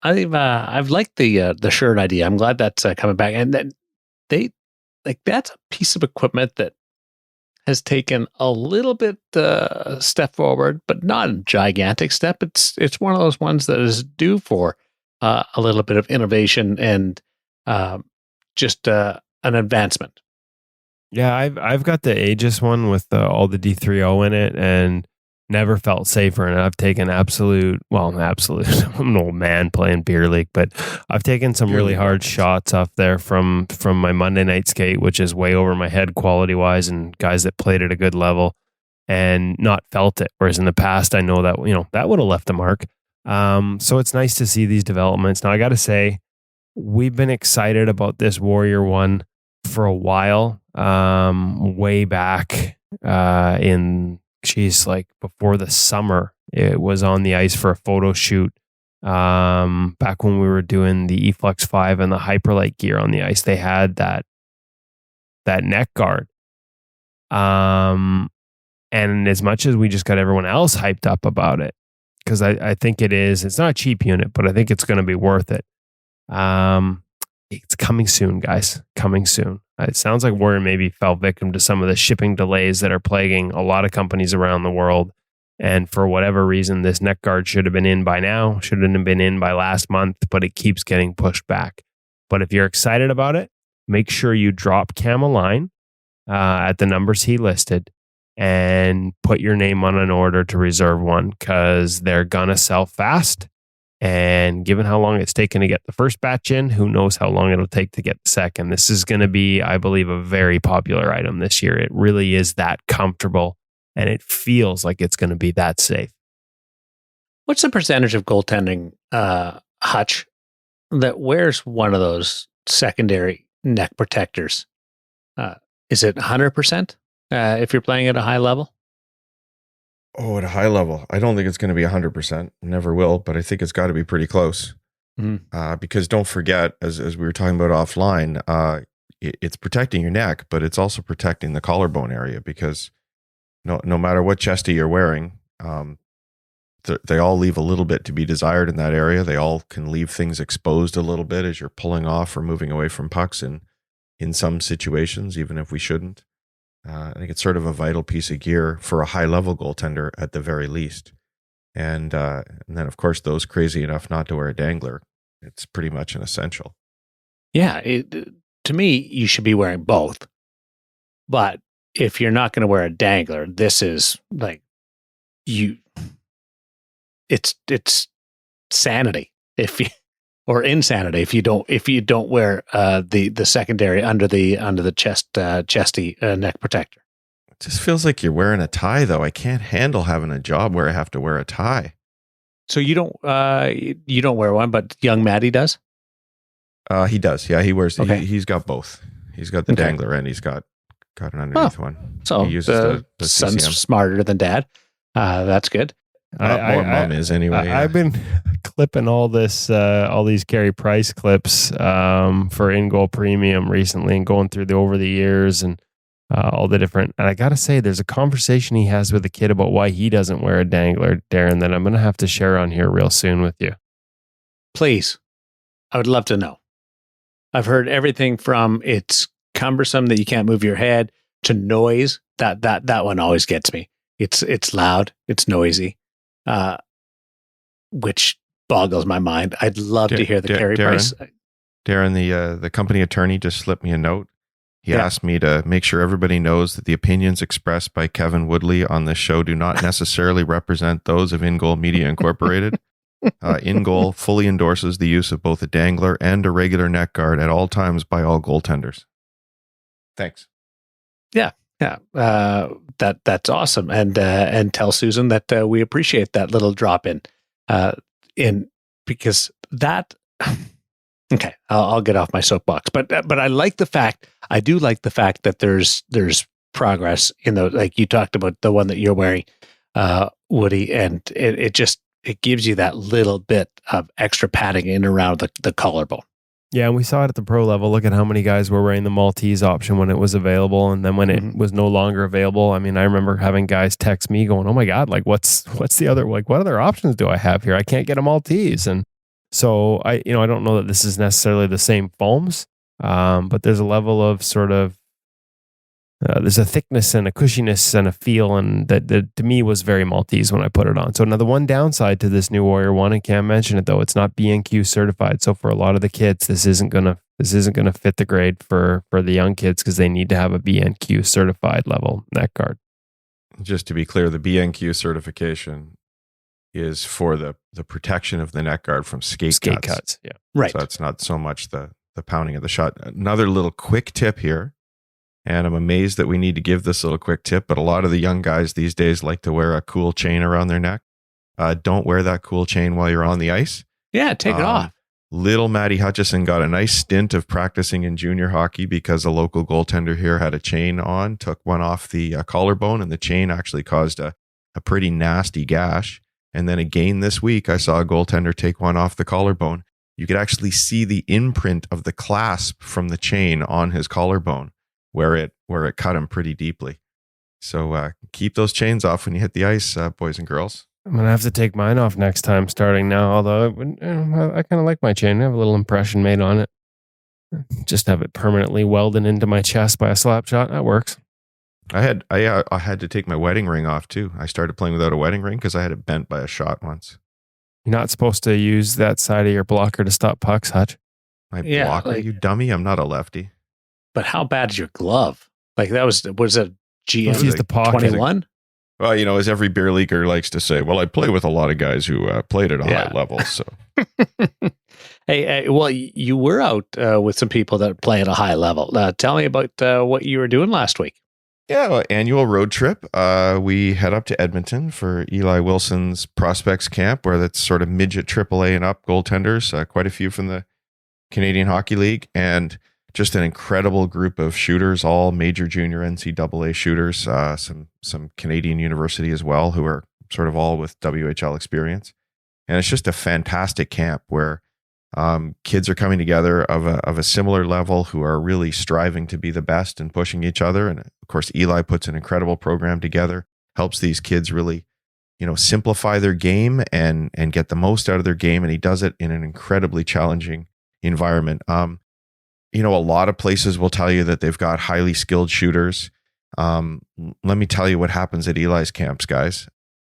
I've liked the shirt idea. I'm glad that's coming back, and that that's a piece of equipment that has taken a little bit step forward, but not a gigantic step. It's one of those ones that is due for a little bit of innovation and just an advancement. Yeah, I've got the Aegis one with all the D3O in it, and never felt safer. And I've taken absolute. I'm an old man playing beer league, but I've taken some really hard shots off there from my Monday night skate, which is way over my head quality wise, and guys that played at a good level and not felt it. Whereas in the past, I know that that would have left a mark. So it's nice to see these developments. Now I got to say, we've been excited about this Warrior one for a while. Way back before the summer, it was on the ice for a photo shoot. Back when we were doing the E-Flux 5 and the Hyperlight gear on the ice, they had that neck guard. And as much as we just got everyone else hyped up about it, because I think it's not a cheap unit, but I think it's going to be worth it. It's coming soon, guys. Coming soon. It sounds like Warrior maybe fell victim to some of the shipping delays that are plaguing a lot of companies around the world. And for whatever reason, this neck guard should have been in by now, shouldn't have been in by last month, but it keeps getting pushed back. But if you're excited about it, make sure you drop Cam a line at the numbers he listed and put your name on an order to reserve one, because they're going to sell fast. And given how long it's taken to get the first batch in, who knows how long it'll take to get the second. This is going to be, I believe, a very popular item this year. It really is that comfortable, and it feels like it's going to be that safe. What's the percentage of goaltending hutch that wears one of those secondary neck protectors? Is it 100% if you're playing at a high level? Oh, at a high level, I don't think it's going to be 100%. Never will, but I think it's got to be pretty close. Mm-hmm. Because don't forget, as we were talking about offline, it's protecting your neck, but it's also protecting the collarbone area, because no matter what chesty you're wearing, they all leave a little bit to be desired in that area. They all can leave things exposed a little bit as you're pulling off or moving away from pucks in some situations, even if we shouldn't. I think it's sort of a vital piece of gear for a high-level goaltender at the very least. And then, of course, those crazy enough not to wear a dangler, it's pretty much an essential. Yeah, to me, you should be wearing both. But if you're not going to wear a dangler, this is like it's sanity or insanity if you don't wear the secondary under the chesty neck protector. It just feels like you're wearing a tie, though. I can't handle having a job where I have to wear a tie. So you don't wear one, but young Matty does? He does. Yeah, he wears. Okay. He's got both. He's got the dangler and he's got an underneath one. So he uses the son's CCM. smarter than dad. That's good. Mom is anyway. Yeah. I've been clipping all these Carey Price clips for In Goal Premium recently, and going through over the years and all the different. And I got to say, there's a conversation he has with a kid about why he doesn't wear a dangler, Darren, that I'm going to have to share on here real soon with you. Please, I would love to know. I've heard everything from it's cumbersome that you can't move your head to noise. That one always gets me. It's loud. It's noisy. Which boggles my mind. I'd love to hear the Carey Price. Darren, the company attorney just slipped me a note. He asked me to make sure everybody knows that the opinions expressed by Kevin Woodley on this show do not necessarily represent those of In Goal Media Incorporated. In Goal fully endorses the use of both a dangler and a regular neck guard at all times by all goaltenders. Thanks. Yeah. That's awesome, and tell Susan that we appreciate that little drop in because that Okay, I'll get off my soapbox, but I like the fact. I do like the fact that there's progress in the, like you talked about the one that you're wearing, Woody, and it gives you that little bit of extra padding in around the collarbone. Yeah, and we saw it at the pro level. Look at how many guys were wearing the Maltese option when it was available, and then when it was no longer available. I mean, I remember having guys text me going, "Oh my God, like what's the other, like what other options do I have here? I can't get a Maltese." And so I don't know that this is necessarily the same foams, but there's a level of sort of there's a thickness and a cushiness and a feel, and that to me was very Maltese when I put it on. So now the one downside to this new Warrior One, and Cam mentioned it though, it's not BNQ certified. So for a lot of the kids, this isn't gonna fit the grade for the young kids because they need to have a BNQ certified level neck guard. Just to be clear, the BNQ certification is for the protection of the neck guard from skate cuts. Yeah, right. So it's not so much the pounding of the shot. Another little quick tip here. And I'm amazed that we need to give this little quick tip, but a lot of the young guys these days like to wear a cool chain around their neck. Don't wear that cool chain while you're on the ice. Yeah, take it off. Little Matty Hutchison got a nice stint of practicing in junior hockey because a local goaltender here had a chain on, took one off the collarbone, and the chain actually caused a pretty nasty gash. And then again this week, I saw a goaltender take one off the collarbone. You could actually see the imprint of the clasp from the chain on his collarbone, where it cut him pretty deeply. So keep those chains off when you hit the ice, boys and girls. I'm going to have to take mine off next time starting now, although I kind of like my chain. I have a little impression made on it. Just have it permanently welded into my chest by a slap shot. That works. I had to take my wedding ring off too. I started playing without a wedding ring because I had it bent by a shot once. You're not supposed to use that side of your blocker to stop pucks, Hutch. My blocker, you dummy? I'm not a lefty. But how bad is your glove? Like that was a GM Use the pocket. 21? Well, as every beer leaguer likes to say, well, I play with a lot of guys who played at a high level. So, hey, well, you were out with some people that play at a high level. Tell me about what you were doing last week. Yeah, annual road trip. We head up to Edmonton for Eli Wilson's prospects camp, where that's sort of midget AAA and up goaltenders, quite a few from the Canadian Hockey League, and just an incredible group of shooters, all major junior NCAA shooters, some Canadian university as well, who are sort of all with WHL experience. And it's just a fantastic camp where kids are coming together of a similar level who are really striving to be the best and pushing each other. And of course, Eli puts an incredible program together, helps these kids really, simplify their game and get the most out of their game. And he does it in an incredibly challenging environment. A lot of places will tell you that they've got highly skilled shooters. Let me tell you what happens at Eli's camps, guys.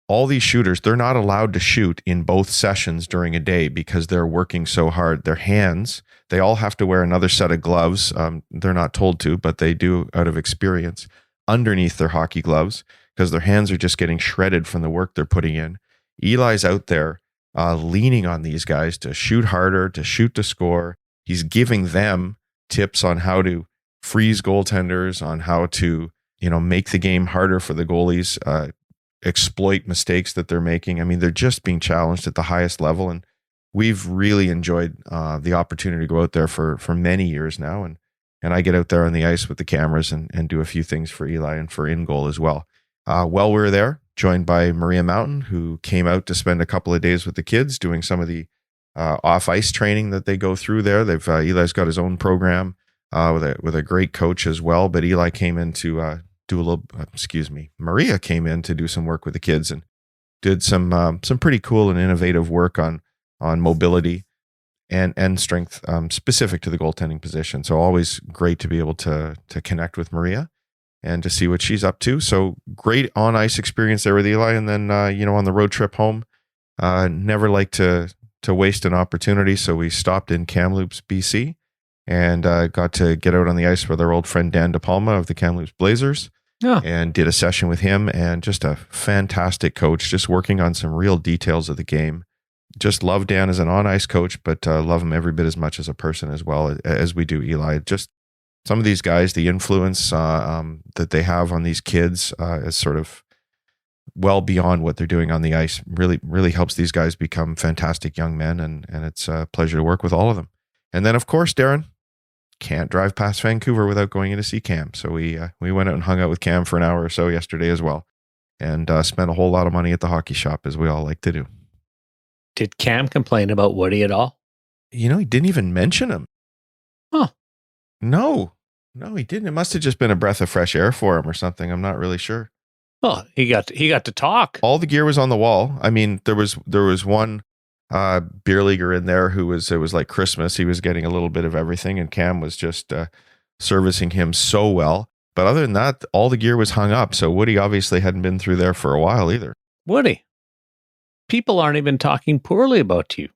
All these shooters, they're not allowed to shoot in both sessions during a day because they're working so hard. Their hands, they all have to wear another set of gloves. They're not told to, but they do out of experience underneath their hockey gloves because their hands are just getting shredded from the work they're putting in. Eli's out there leaning on these guys to shoot harder, to shoot to score. He's giving them tips on how to freeze goaltenders, on how to, make the game harder for the goalies, exploit mistakes that they're making. I mean, they're just being challenged at the highest level. And we've really enjoyed the opportunity to go out there for many years now. And I get out there on the ice with the cameras and do a few things for Eli and for In Goal as well. While we were there, joined by Maria Mountain, who came out to spend a couple of days with the kids doing some of the off-ice training that they go through there. Eli's got his own program with a great coach as well, but Eli came in to Maria came in to do some work with the kids and did some pretty cool and innovative work on mobility and strength specific to the goaltending position. So always great to be able to connect with Maria and to see what she's up to. So great on-ice experience there with Eli, and then on the road trip home, never like to waste an opportunity. So we stopped in Kamloops, BC, and got to get out on the ice with our old friend Dan De Palma of the Kamloops Blazers, and did a session with him, and just a fantastic coach, just working on some real details of the game. Just love Dan as an on-ice coach, but love him every bit as much as a person as well as we do Eli. Just some of these guys, the influence that they have on these kids is sort of well beyond what they're doing on the ice. Really, really helps these guys become fantastic young men, and it's a pleasure to work with all of them. And then, of course, Darren, can't drive past Vancouver without going in to see Cam. So we went out and hung out with Cam for an hour or so yesterday as well, and spent a whole lot of money at the hockey shop, as we all like to do. Did Cam complain about Woody at all? He didn't even mention him. Huh. No, he didn't. It must have just been a breath of fresh air for him or something. I'm not really sure. Well, he got to talk. All the gear was on the wall. I mean, there was one beer leaguer in there it was like Christmas. He was getting a little bit of everything, and Cam was just servicing him so well. But other than that, all the gear was hung up. So Woody obviously hadn't been through there for a while either. Woody, people aren't even talking poorly about you.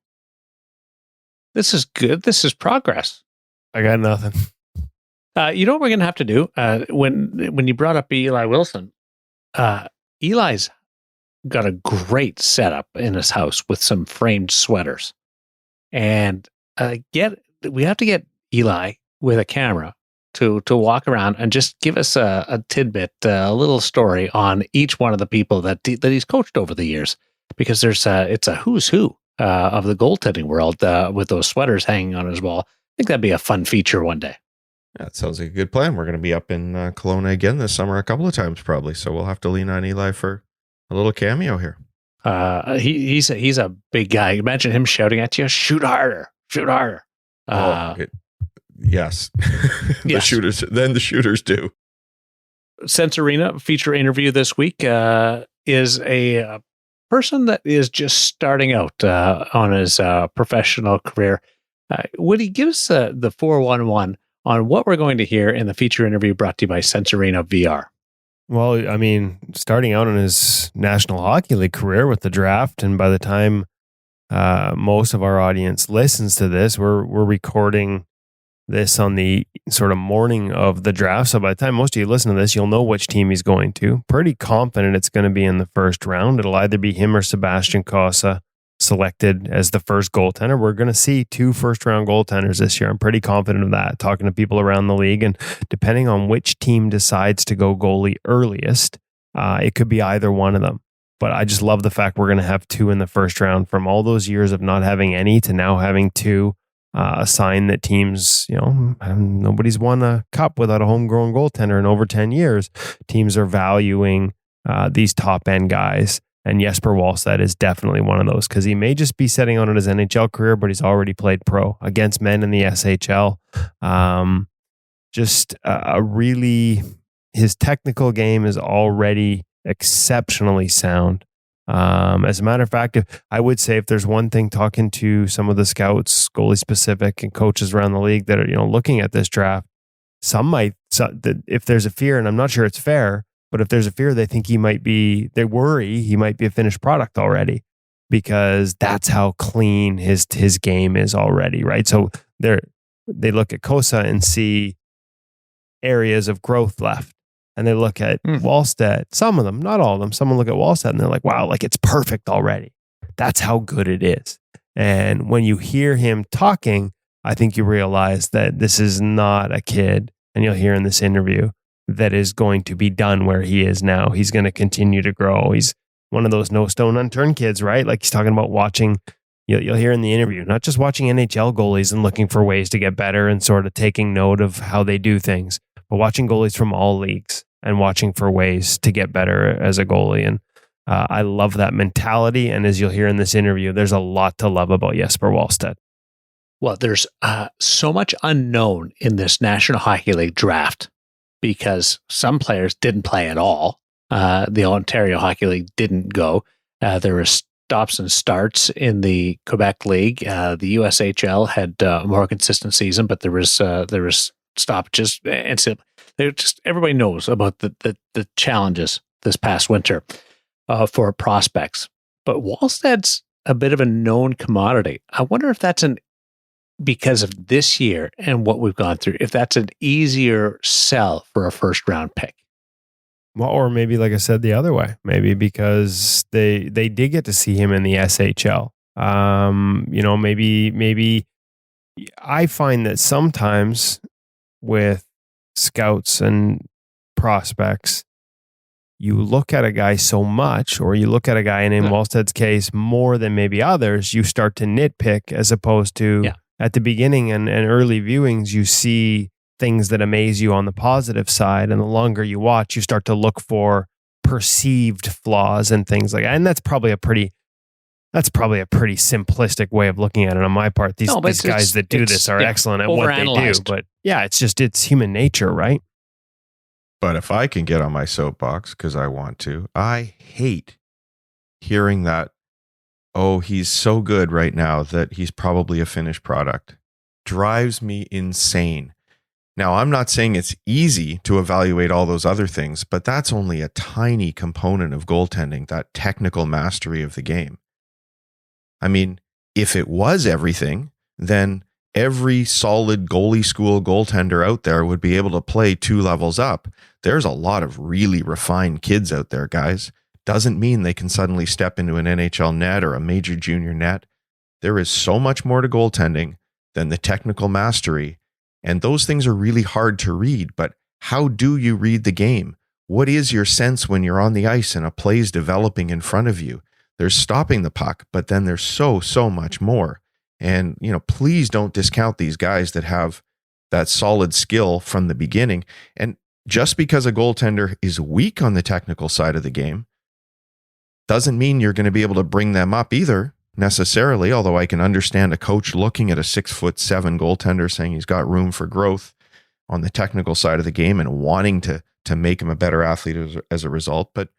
This is good. This is progress. I got nothing. You know what we're going to have to do? When you brought up Eli Wilson, Eli's got a great setup in his house with some framed sweaters. And we have to get Eli with a camera to walk around and just give us a tidbit, a little story on each one of the people that he's coached over the years, because it's a who's who of the goaltending world with those sweaters hanging on his wall. I think that'd be a fun feature one day. That sounds like a good plan. We're going to be up in Kelowna again this summer a couple of times probably, so we'll have to lean on Eli for a little cameo here. He's a big guy. Imagine him shouting at you, "Shoot harder, shoot harder." Yes. Yes. The shooters do. Sense Arena feature interview this week is a person that is just starting out on his professional career. Would he give us the 411 on what we're going to hear in the feature interview brought to you by Sense Arena VR? Well, I mean, starting out in his National Hockey League career with the draft, and by the time most of our audience listens to this, we're recording this on the sort of morning of the draft. So by the time most of you listen to this, you'll know which team he's going to. Pretty confident it's going to be in the first round. It'll either be him or Sebastian Cossa selected as the first goaltender. We're going to see 2 first-round goaltenders this year. I'm pretty confident of that, talking to people around the league. And depending on which team decides to go goalie earliest, it could be either one of them. But I just love the fact we're going to have 2 in the first round. From all those years of not having any to now having 2, a sign that teams, nobody's won a cup without a homegrown goaltender in over 10 years. Teams are valuing these top-end guys. And Jesper Wallstedt is definitely one of those, because he may just be setting out on his NHL career, but he's already played pro against men in the SHL. His technical game is already exceptionally sound. As a matter of fact, I would say if there's one thing, talking to some of the scouts, goalie specific, and coaches around the league that are looking at this draft, if there's a fear, and I'm not sure it's fair, but if there's a fear, they worry he might be a finished product already, because that's how clean his game is already, right? So they look at Cossa and see areas of growth left. And they look at Wallstedt, some of them, not all of them. Someone look at Wallstedt and they're like, wow, like it's perfect already. That's how good it is. And when you hear him talking, I think you realize that this is not a kid, and you'll hear in this interview, that is going to be done where he is now. He's going to continue to grow. He's one of those no stone unturned kids, right? Like he's talking about watching, you'll hear in the interview, not just watching NHL goalies and looking for ways to get better and sort of taking note of how they do things, but watching goalies from all leagues and watching for ways to get better as a goalie. And I love that mentality. And as you'll hear in this interview, there's a lot to love about Jesper Wallstedt. Well, there's so much unknown in this National Hockey League draft, because some players didn't play at all. The Ontario Hockey League didn't go. There were stops and starts in the Quebec League. The USHL had a more consistent season, but there was stoppages. And so everybody knows about the challenges this past winter for prospects. But Wallstedt's a bit of a known commodity. I wonder if that's because of this year and what we've gone through, if that's an easier sell for a first round pick. Well, or maybe, like I said, the other way, maybe because they did get to see him in the SHL. Maybe I find that sometimes with scouts and prospects, you look at a guy so much, or you look at a guy, and in Wallstedt's case, more than maybe others, you start to nitpick as opposed to, at the beginning and early viewings, you see things that amaze you on the positive side. And the longer you watch, you start to look for perceived flaws and things like that. And that's probably a pretty simplistic way of looking at it on my part. These guys that do this are excellent at what they do. But yeah, it's human nature, right? But if I can get on my soapbox, because I want to, I hate hearing that, oh, he's so good right now that he's probably a finished product. Drives me insane. Now, I'm not saying it's easy to evaluate all those other things, but that's only a tiny component of goaltending, that technical mastery of the game. I mean, if it was everything, then every solid goalie school goaltender out there would be able to play 2 levels up. There's a lot of really refined kids out there, guys. Doesn't mean they can suddenly step into an NHL net or a major junior net. There is so much more to goaltending than the technical mastery. And those things are really hard to read. But how do you read the game? What is your sense when you're on the ice and a play is developing in front of you? There's stopping the puck, but then there's so much more. And, please don't discount these guys that have that solid skill from the beginning. And just because a goaltender is weak on the technical side of the game doesn't mean you're going to be able to bring them up either necessarily. Although I can understand a coach looking at a 6'7" goaltender saying he's got room for growth on the technical side of the game and wanting to make him a better athlete as a result. But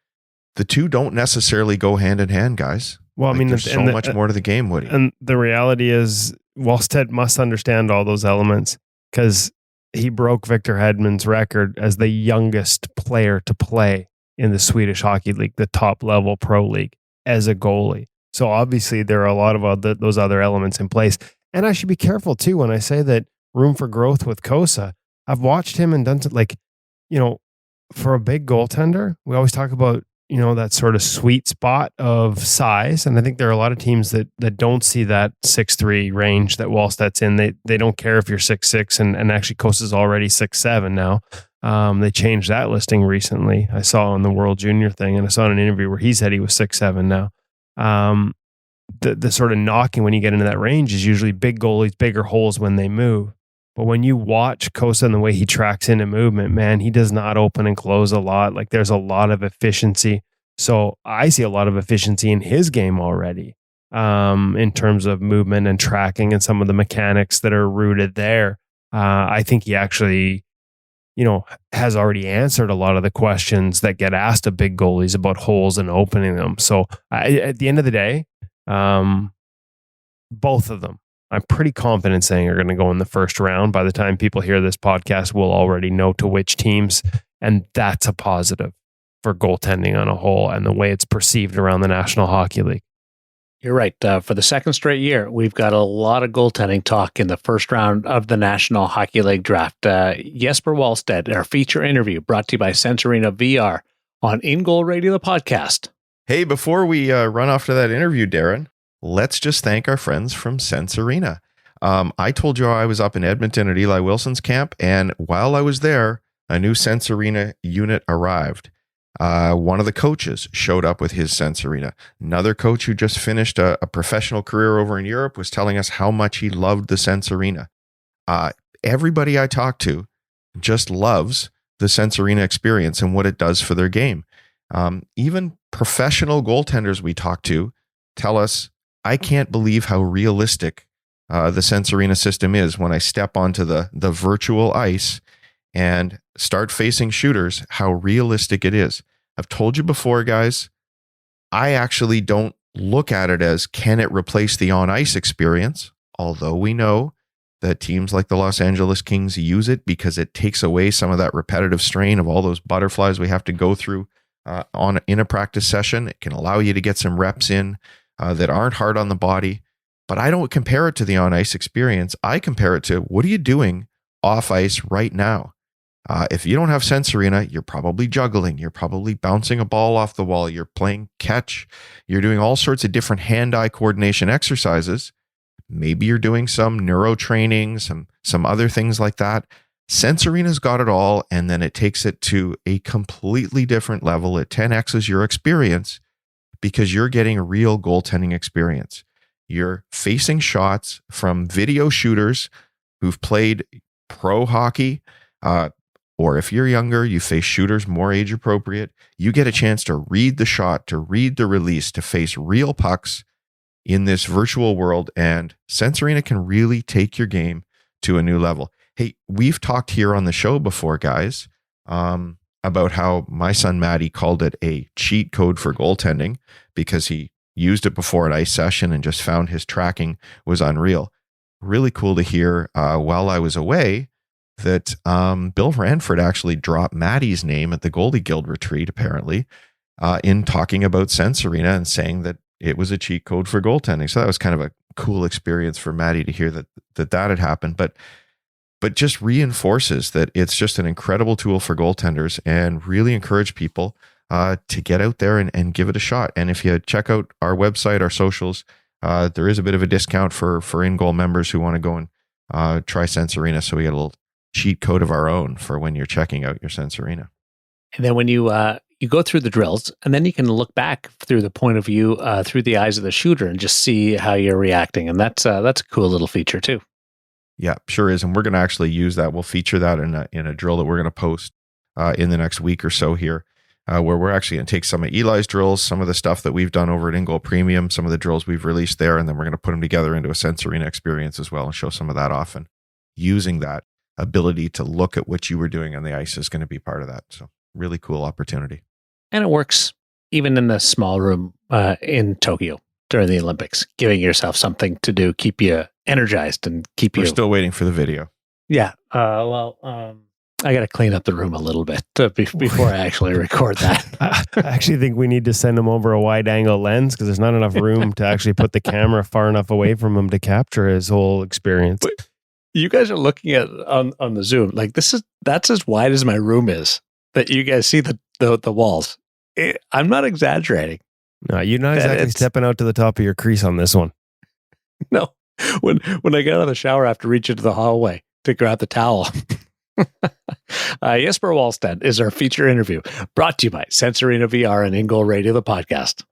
the two don't necessarily go hand in hand, guys. Well, there's so much more to the game, Woody. And the reality is Wallstedt must understand all those elements because he broke Victor Hedman's record as the youngest player to play in the Swedish Hockey League, the top level pro league, as a goalie. So obviously there are a lot of those other elements in place. And I should be careful too when I say that room for growth with Kosa. I've watched him and done for a big goaltender, we always talk about that sort of sweet spot of size. And I think there are a lot of teams that don't see that 6'3" range that Wallstedt's in. They don't care if you're 6'6", and actually Kosa's already 6'7" now. They changed that listing recently. I saw on the World Junior thing, and I saw in an interview where he said he was 6'7" now. The sort of knocking when you get into that range is usually big goalies, bigger holes when they move. But when you watch Kosa and the way he tracks into movement, man, he does not open and close a lot. Like there's a lot of efficiency. So I see a lot of efficiency in his game already in terms of movement and tracking and some of the mechanics that are rooted there. I think he actually, has already answered a lot of the questions that get asked of big goalies about holes and opening them. So at the end of the day, both of them, I'm pretty confident saying are going to go in the first round. By the time people hear this podcast, we'll already know to which teams. And that's a positive for goaltending on a whole and the way it's perceived around the National Hockey League. You're right. For the second straight year, we've got a lot of goaltending talk in the first round of the National Hockey League draft. Jesper Wallstedt, our feature interview brought to you by Sense Arena VR on In Goal Radio, the podcast. Hey, before we run off to that interview, Darren, let's just thank our friends from Sense Arena. I told you I was up in Edmonton at Eli Wilson's camp, and while I was there, a new Sense Arena unit arrived. One of the coaches showed up with his Sense Arena. Another coach who just finished a professional career over in Europe was telling us how much he loved the Sense Arena. Everybody I talk to just loves the Sense Arena experience and what it does for their game. Even professional goaltenders we talk to tell us, I can't believe how realistic the Sense Arena system is when I step onto the virtual ice and start facing shooters, how realistic it is. I've told you before, guys, I actually don't look at it as can it replace the on-ice experience, although we know that teams like the Los Angeles Kings use it because it takes away some of that repetitive strain of all those butterflies we have to go through in a practice session. It can allow you to get some reps in that aren't hard on the body. But I don't compare it to the on-ice experience. I compare it to what are you doing off ice right now? If you don't have Sense Arena, you're probably juggling. You're probably bouncing a ball off the wall. You're playing catch. You're doing all sorts of different hand-eye coordination exercises. Maybe you're doing some neuro training, some other things like that. Sense Arena's got it all, and then it takes it to a completely different level. It 10x's your experience because you're getting a real goaltending experience. You're facing shots from video shooters who've played pro hockey, or if you're younger, you face shooters more age appropriate. You get a chance to read the shot, to read the release, to face real pucks in this virtual world, and Sense Arena can really take your game to a new level. Hey, we've talked here on the show before, guys, about how my son Maddie called it a cheat code for goaltending because he used it before an ice session and just found his tracking was unreal. Really cool to hear while I was away that Bill Ranford actually dropped Maddie's name at the Goalie Guild retreat, apparently, in talking about Sense Arena and saying that it was a cheat code for goaltending. So that was kind of a cool experience for Maddie to hear that had happened. But just reinforces that it's just an incredible tool for goaltenders, and really encourage people to get out there and give it a shot. And if you check out our website, our socials, there is a bit of a discount for in-goal members who want to go and try Sense Arena. So we get a little cheat code of our own for when you're checking out your Sense Arena. And then when you go through the drills, and then you can look back through the point of view, through the eyes of the shooter, and just see how you're reacting. And that's a cool little feature too. Yeah, sure is. And we're going to actually use that. We'll feature that in a drill that we're going to post in the next week or so here, where we're actually going to take some of Eli's drills, some of the stuff that we've done over at In-Goal Premium, some of the drills we've released there, and then we're going to put them together into a Sense Arena experience as well and show some of that off. And using that ability to look at what you were doing on the ice is going to be part of that. So really cool opportunity. And it works even in the small room in Tokyo during the Olympics, giving yourself something to do, keep you energized and keep you... We're still waiting for the video. Yeah. I got to clean up the room a little bit before I actually record that. I actually think we need to send him over a wide angle lens because there's not enough room to actually put the camera far enough away from him to capture his whole experience. But you guys are looking at on the Zoom, like that's as wide as my room is, that you guys see the walls. I'm not exaggerating. No, you're not exactly stepping out to the top of your crease on this one. No. When I get out of the shower, I have to reach into the hallway to grab the towel. Jesper Wallstedt is our feature interview, brought to you by Sense Arena VR and In-Goal Radio, the podcast.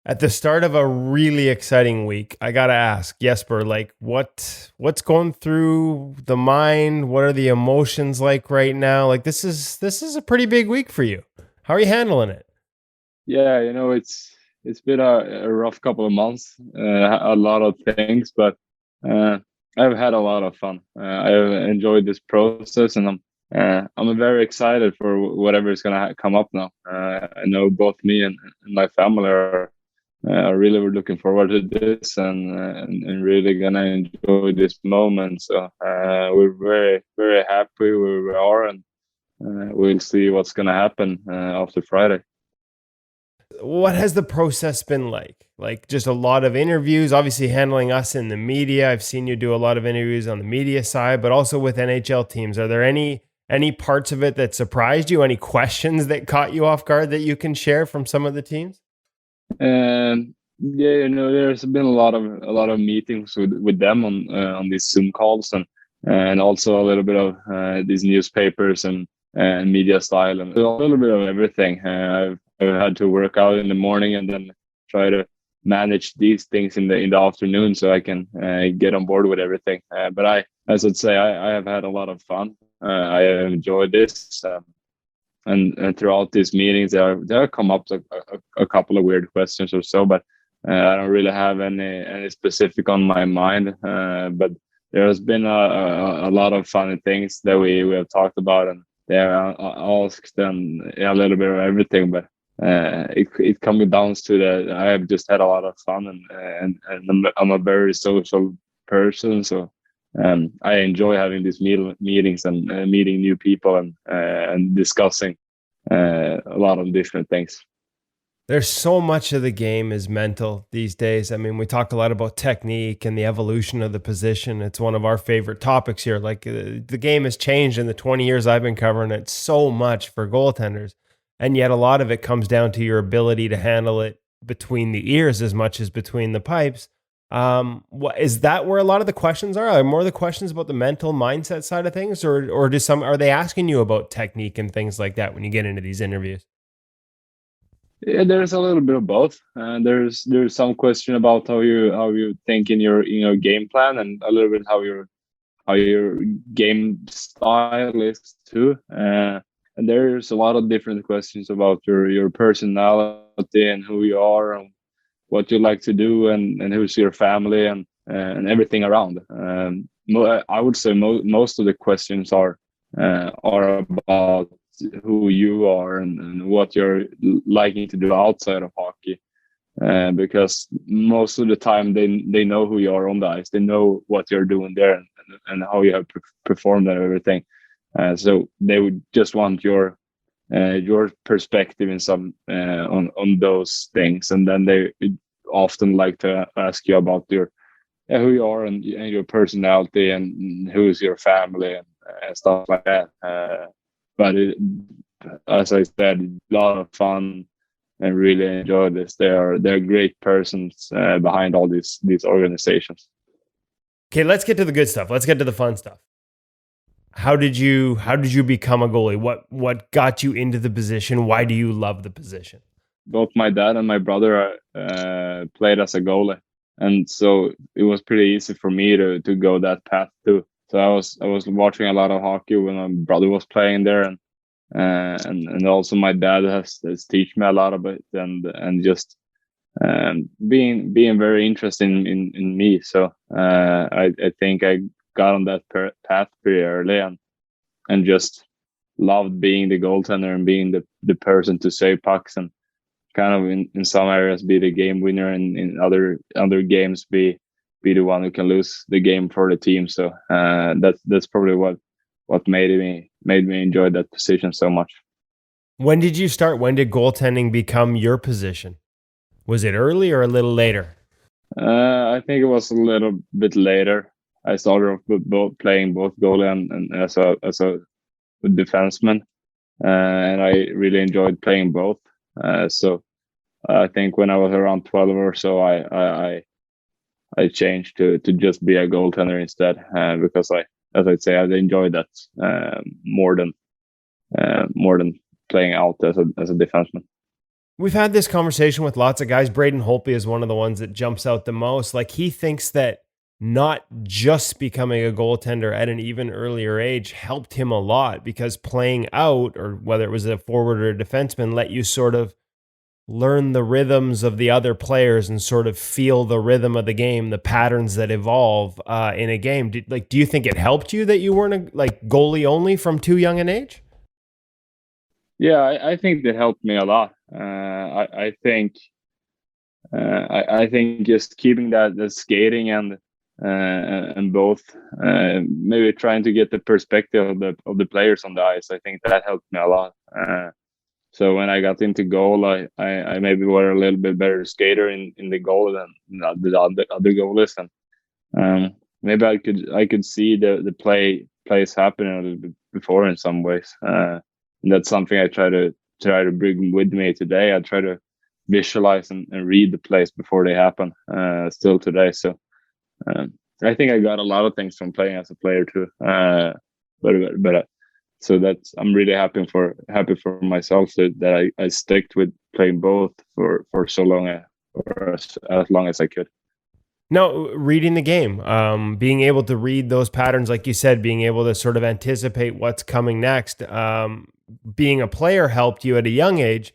At the start of a really exciting week, I got to ask, Jesper, like what's going through the mind? What are the emotions like right now? Like this is a pretty big week for you. How are you handling it? Yeah, it's been a rough couple of months, a lot of things, but I've had a lot of fun. I've enjoyed this process, and I'm very excited for whatever is going to come up now. I know both me and my family are really looking forward to this and really going to enjoy this moment. So we're very, very happy where we are, and we'll see what's going to happen after Friday. What has the process been like? Like just a lot of interviews, obviously handling us in the media. I've seen you do a lot of interviews on the media side, but also with NHL teams. Are there any parts of it that surprised you? Any questions that caught you off guard that you can share from some of the teams? And yeah, there's been a lot of meetings with them on these Zoom calls, and also a little bit of these newspapers and media style, and a little bit of everything. I've had to work out in the morning and then try to manage these things in the afternoon so I can get on board with everything. But I have had a lot of fun. I have enjoyed this. And throughout these meetings, there have come up a couple of weird questions or so, but I don't really have any specific on my mind. But there has been a lot of funny things that we have talked about, and they asked them a little bit of everything. But it comes down to that I have just had a lot of fun, and I'm a very social person, so. I enjoy having these meetings and meeting new people and discussing a lot of different things. There's so much of the game is mental these days. I mean, we talk a lot about technique and the evolution of the position. It's one of our favorite topics here. Like the game has changed in the 20 years I've been covering it so much for goaltenders. And yet a lot of it comes down to your ability to handle it between the ears as much as between the pipes. What is that where a lot of the questions are more of the questions about the mental mindset side of things, or are they asking you about technique and things like that when you get into these interviews? Yeah, there's a little bit of both. There's some question about how you think in your game plan, and a little bit how your game style is too. And there's a lot of different questions about your personality and who you are and what you like to do and who's your family and everything around. I would say most of the questions are about who you are and what you're liking to do outside of hockey. Because most of the time they know who you are on the ice. They know what you're doing there and how you have performed and everything. So they would just want your perspective in some on those things, and then they often like to ask you about your who you are and your personality and who is your family and stuff like that. But as I said, a lot of fun and really enjoy this. They're great persons behind all these organizations. Okay, let's get to the good stuff. Let's get to the fun stuff. How did you become a goalie? What got you into the position? Why do you love the position? Both my dad and my brother played as a goalie, and so it was pretty easy for me to go that path too. So I was watching a lot of hockey when my brother was playing there, and also my dad has teach me a lot of it, and just being very interested in me. So I think I got on that path pretty early and just loved being the goaltender and being the person to save pucks and kind of in some areas be the game winner and in other games be the one who can lose the game for the team. So that's probably what made me enjoy that position so much. When did you start? When did goaltending become your position? Was it early or a little later? I think it was a little bit later. I started off with playing both goalie and as a defenseman, and I really enjoyed playing both. So I think when I was around 12 or so, I changed to just be a goaltender instead, because as I say, I enjoyed that more than playing out as a defenseman. We've had this conversation with lots of guys. Braden Holtby is one of the ones that jumps out the most. Like, he thinks that not just becoming a goaltender at an even earlier age helped him a lot, because playing out, or whether it was a forward or a defenseman, let you sort of learn the rhythms of the other players and sort of feel the rhythm of the game, the patterns that evolve in a game. Do you think it helped you that you weren't a goalie only from too young an age? Yeah, I think that helped me a lot. I think just keeping that skating and both maybe trying to get the perspective of the players on the ice. I think that helped me a lot. So when I got into goal, I maybe were a little bit better skater in the goal than the other goalies, and maybe I could see the plays happening a little bit before in some ways. And that's something I try to bring with me today. I try to visualize and read the plays before they happen still today. So I think I got a lot of things from playing as a player too. But so that's, I'm really happy for myself that I sticked with playing both for so long, or as long as I could. No, reading the game, being able to read those patterns, like you said, being able to sort of anticipate what's coming next. Being a player helped you at a young age.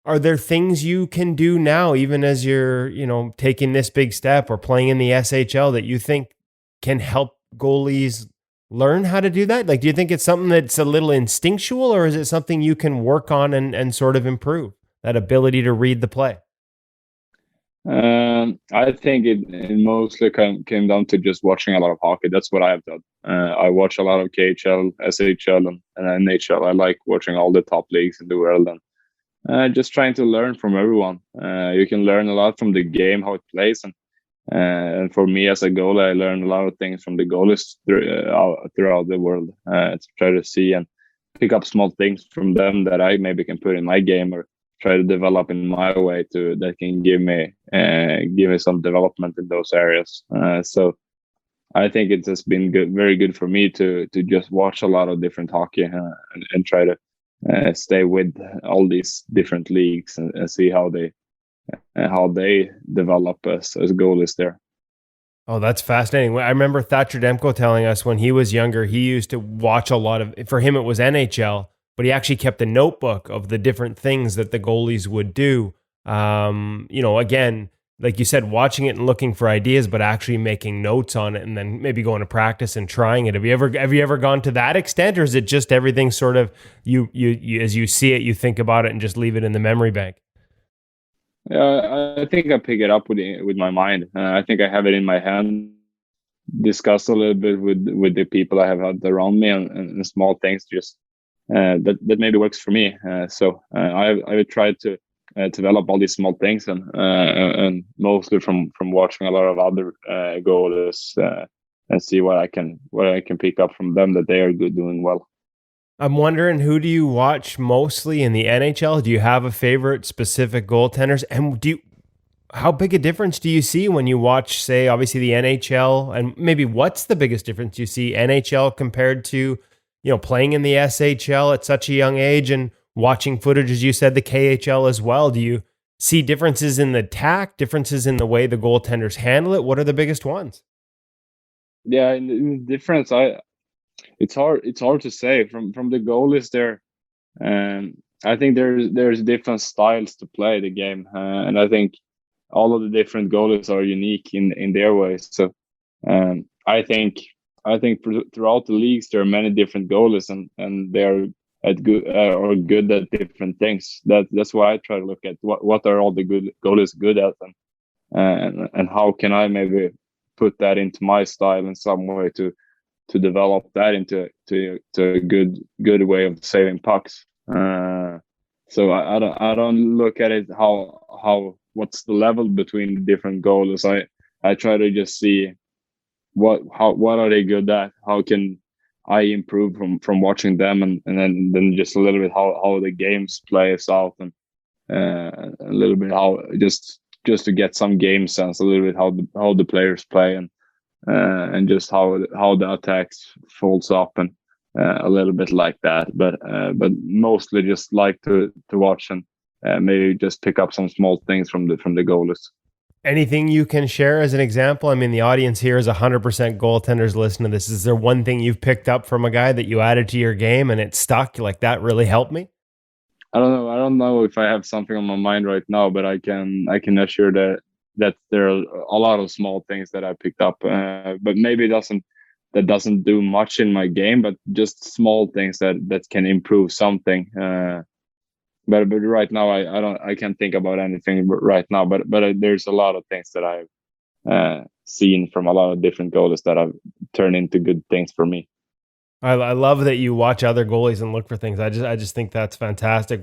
Are there things you can do now, even as you're, taking this big step or playing in the SHL, that you think can help goalies learn how to do that? Like, do you think it's something that's a little instinctual, or is it something you can work on and sort of improve, that ability to read the play? I think it mostly came down to just watching a lot of hockey. That's what I've done. I watch a lot of KHL, SHL, and NHL. I like watching all the top leagues in the world, and just trying to learn from everyone. You can learn a lot from the game, how it plays, and for me as a goalie, I learned a lot of things from the goalies throughout the world. To try to see and pick up small things from them that I maybe can put in my game, or try to develop in my way to that can give me some development in those areas. So I think it has been good, very good for me to just watch a lot of different hockey and try to stay with all these different leagues and see how they develop as goalies there. Oh, that's fascinating. I remember Thatcher Demko telling us when he was younger, he used to watch a lot of, for him, it was NHL, but he actually kept a notebook of the different things that the goalies would do. Again, like you said, watching it and looking for ideas, but actually making notes on it and then maybe going to practice and trying it. Have you ever gone to that extent, or is it just everything sort of you as you see it, you think about it and just leave it in the memory bank? Yeah, I think I pick it up with my mind. I think I have it in my hand. Discuss a little bit with the people I have had around me and small things just that maybe works for me. So I would try to develop all these small things and mostly from watching a lot of other goalies and see what I can pick up from them that they are doing well. I'm wondering, who do you watch mostly in the NHL? Do you have a favorite specific goaltenders? And how big a difference do you see when you watch, say, obviously the NHL, and maybe what's the biggest difference you see NHL compared to, playing in the SHL at such a young age and watching footage, as you said, the KHL as well? Do you see differences in the tack, differences in the way the goaltenders handle it? What are the biggest ones? Yeah, in the difference, it's hard to say from the goalies there. I think there's different styles to play the game, and I think all of the different goalies are unique in their ways. So I think throughout the leagues there are many different goalies, and they're good at different things. That's why I try to look at what are all the good goalies good at, and how can I maybe put that into my style in some way to develop that into a good way of saving pucks. So I don't look at it how what's the level between different goalies. I try to just see what are they good at, how can I improve from watching them, and then just a little bit how the games plays out, and a little bit how just to get some game sense, a little bit how the players play, and just how the attacks folds up, and a little bit like that. But mostly just like to watch and maybe just pick up some small things from the goalies. Anything you can share as an example? I mean, the audience here is 100% goaltenders listen to this. Is there one thing you've picked up from a guy that you added to your game and it stuck? Like, that really helped me? I don't know if I have something on my mind right now, but I can assure that there are a lot of small things that I picked up, but maybe that doesn't do much in my game, but just small things that can improve something. But right now I can't think about anything right now. But there's a lot of things that I've seen from a lot of different goalies that have turned into good things for me. I love that you watch other goalies and look for things. I just think that's fantastic.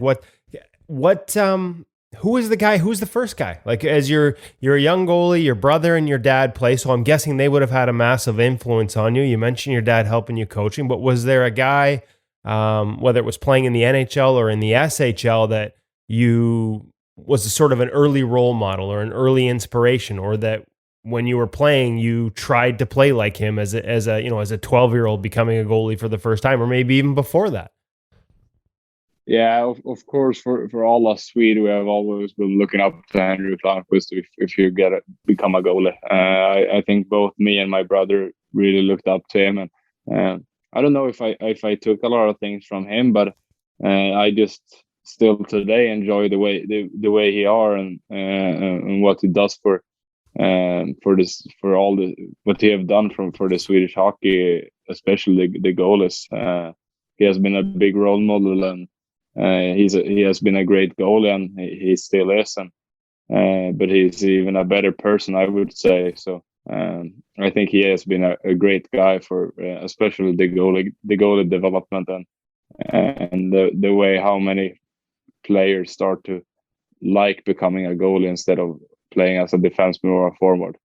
Who is the guy? Who's the first guy? Like, as you're a young goalie, your brother and your dad play, so I'm guessing they would have had a massive influence on you. You mentioned your dad helping you coaching, but was there a guy, whether it was playing in the NHL or in the SHL, that you was a sort of an early role model or an early inspiration, or that when you were playing, you tried to play like him as a 12-year-old becoming a goalie for the first time, or maybe even before that? Yeah, of course. For all us Swedes, we have always been looking up to Henry Palmqvist if you become a goalie. I think both me and my brother really looked up to him, and I don't know if I took a lot of things from him, but I just still today enjoy the way he are and what he does for all what he have done for the Swedish hockey, especially the goalies. He has been a big role model, and he has been a great goalie, and he still is, but he's even a better person, I would say. So I think he has been a great guy for especially the goalie development, and the way how many players start to like becoming a goalie instead of playing as a defenseman or a forward.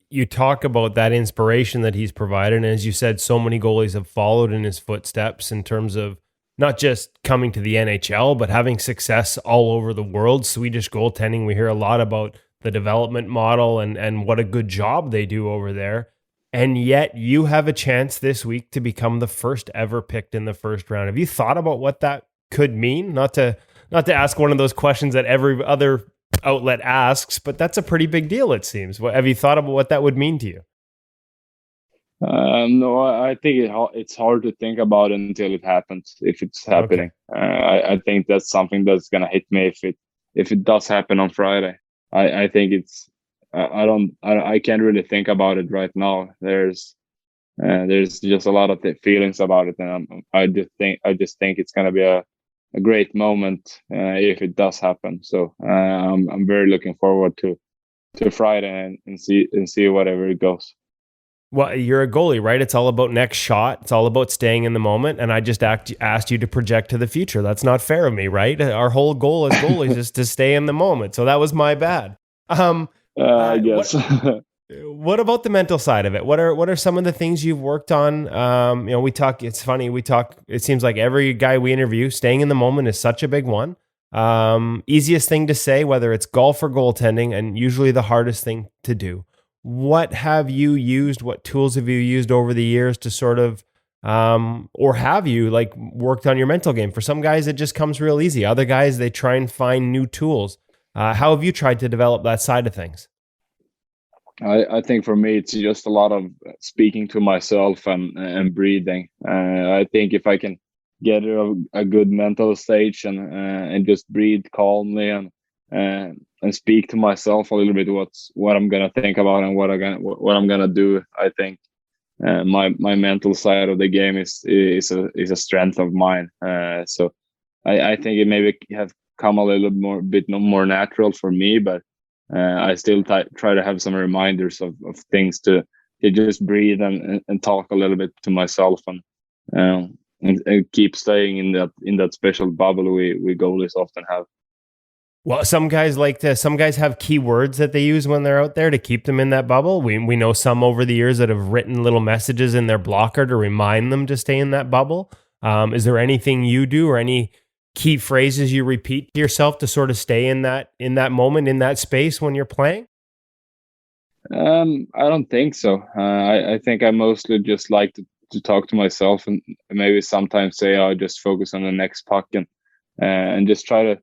You talk about that inspiration that he's provided, and as you said, so many goalies have followed in his footsteps in terms of not just coming to the NHL, but having success all over the world. Swedish goaltending, we hear a lot about the development model and what a good job they do over there. And yet you have a chance this week to become the first ever picked in the first round. Have you thought about what that could mean? Not to ask one of those questions that every other outlet asks, but that's a pretty big deal, it seems. Have you thought about what that would mean to you? No, I think it's hard to think about it until it happens. If it's happening, I think that's something that's gonna hit me if it does happen on Friday. I think it's I can't really think about it right now. There's just a lot of feelings about it, and I just think it's gonna be a great moment if it does happen. So I'm very looking forward to Friday and see whatever it goes. Well, you're a goalie, right? It's all about next shot. It's all about staying in the moment. And I just asked you to project to the future. That's not fair of me, right? Our whole goal as goalies is to stay in the moment. So that was my bad. I guess. What about the mental side of it? What are some of the things you've worked on? We talk. It's funny. It seems like every guy we interview, staying in the moment is such a big one. Easiest thing to say, whether it's golf or goaltending, and usually the hardest thing to do. What have you used? What tools have you used over the years to sort of, or have you worked on your mental game? For some guys, it just comes real easy. Other guys, they try and find new tools. How have you tried to develop that side of things? I think for me, it's just a lot of speaking to myself and breathing. I think if I can get a good mental stage and just breathe calmly and speak to myself a little bit what I'm gonna think about and what I'm gonna do. I think my mental side of the game is a strength of mine. So I think it maybe have come a little bit more natural for me, but I still try to have some reminders of things to just breathe and talk a little bit to myself and keep staying in that special bubble we goalies often have. Well, some guys have keywords that they use when they're out there to keep them in that bubble. We know some over the years that have written little messages in their blocker to remind them to stay in that bubble. Is there anything you do or any key phrases you repeat to yourself to sort of stay in that moment, in that space when you're playing? I don't think so. I think I mostly just like to talk to myself and maybe sometimes say I'll just focus on the next puck and just try to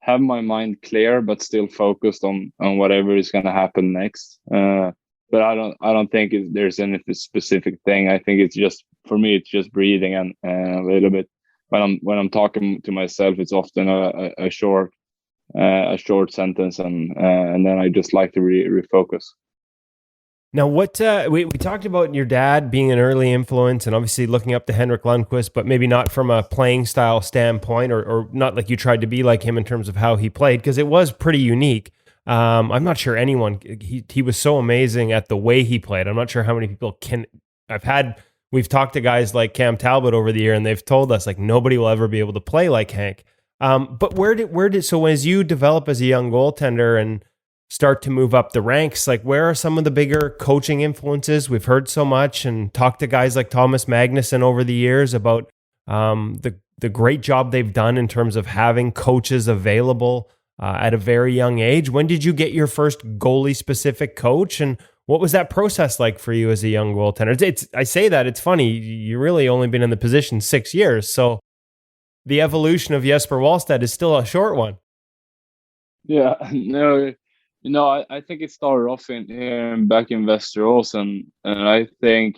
have my mind clear but still focused on whatever is going to happen next. But I don't think there's any specific thing. I think it's just, for me, it's just breathing and a little bit. When I'm talking to myself, it's often a short sentence and then I just like to refocus. Now, what we talked about your dad being an early influence and obviously looking up to Henrik Lundqvist, but maybe not from a playing style standpoint or not like you tried to be like him in terms of how he played, because it was pretty unique. I'm not sure anyone, he was so amazing at the way he played. I'm not sure how many people we've talked to guys like Cam Talbot over the year and they've told us nobody will ever be able to play like Hank. But so as you develop as a young goaltender and start to move up the ranks, where are some of the bigger coaching influences? We've heard so much and talked to guys like Thomas Magnuson over the years about the great job they've done in terms of having coaches available at a very young age. When did you get your first goalie specific coach, and what was that process like for you as a young goaltender? I say that, it's funny, you really only been in the position 6 years, so the evolution of Jesper Wallstedt is still a short one. Yeah, no. I think it started off back in Västerås, and I think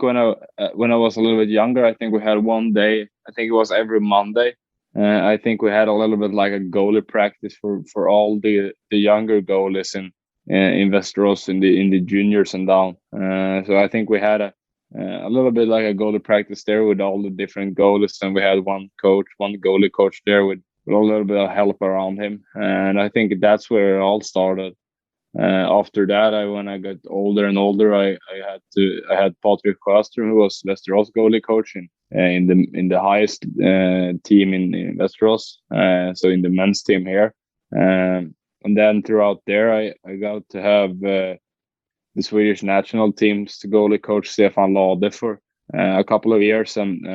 when I was a little bit younger, I think we had one day. I think it was every Monday. I think we had a little bit like a goalie practice for all the younger goalies in Västerås in the juniors and down. So I think we had a little bit like a goalie practice there with all the different goalies, and we had one goalie coach there with a little bit of help around him. And I think that's where it all started. After that, when I got older and older, I had Patrick Sjöström, who was Västerås goalie coach in the highest team in Västerås, so in the men's team here. And then throughout there, I got to have the Swedish national team's goalie coach Stefan Lade a couple of years and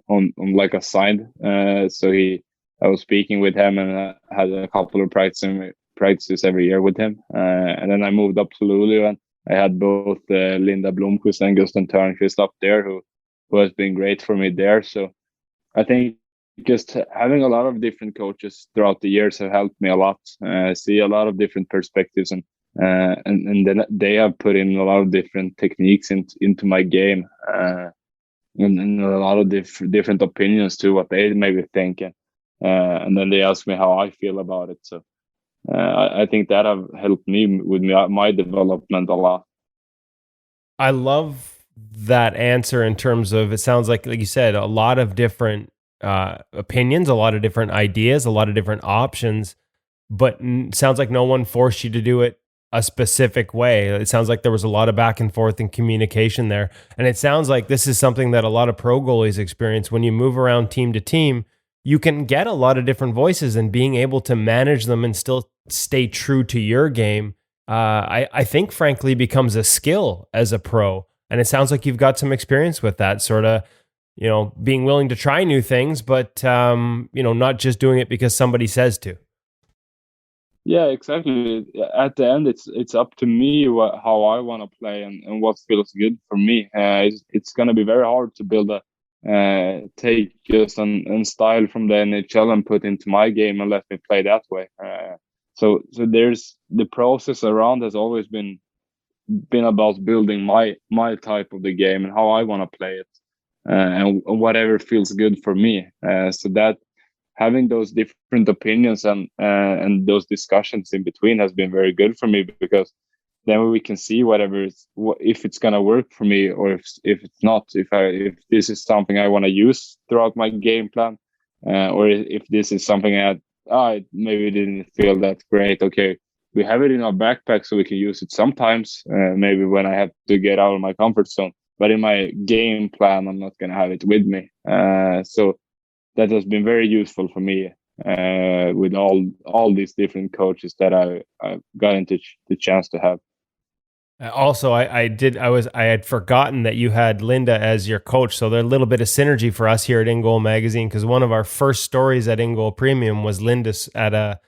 on like a side. So I was speaking with him and had a couple of practices every year with him. And then I moved up to Luleå and I had both Linda Blomqvist and Gusten Törnqvist up there who has been great for me there. So I think just having a lot of different coaches throughout the years have helped me a lot. See a lot of different perspectives and then they have put in a lot of different techniques into my game and a lot of different opinions to what they maybe think and then they ask me how I feel about it. So I think that have helped me with my development a lot. I love that answer in terms of, it sounds like you said, a lot of different opinions, a lot of different ideas, a lot of different options, but sounds like no one forced you to do it a specific way. It sounds like there was a lot of back and forth and communication there. And it sounds like this is something that a lot of pro goalies experience. When you move around team to team, you can get a lot of different voices, and being able to manage them and still stay true to your game, I think frankly becomes a skill as a pro. And it sounds like you've got some experience with that sort of, being willing to try new things, but, not just doing it because somebody says to. Yeah, exactly. At the end, it's up to me how I want to play and what feels good for me. It's going to be very hard to build a take just and style from the NHL and put into my game and let me play that way. So there's the process around has always been about building my type of the game and how I want to play it, and whatever feels good for me. So that having those different opinions and those discussions in between has been very good for me, because then we can see if it's gonna work for me or if it's not. If this is something I want to use throughout my game plan, or if this is something I maybe didn't feel that great. Okay, we have it in our backpack so we can use it sometimes. Maybe when I have to get out of my comfort zone, but in my game plan, I'm not gonna have it with me. So that has been very useful for me with all these different coaches that I got into the chance to have. Also, I had forgotten that you had Linda as your coach, so there's a little bit of synergy for us here at In Goal Magazine, because one of our first stories at In Goal Premium was Linda at a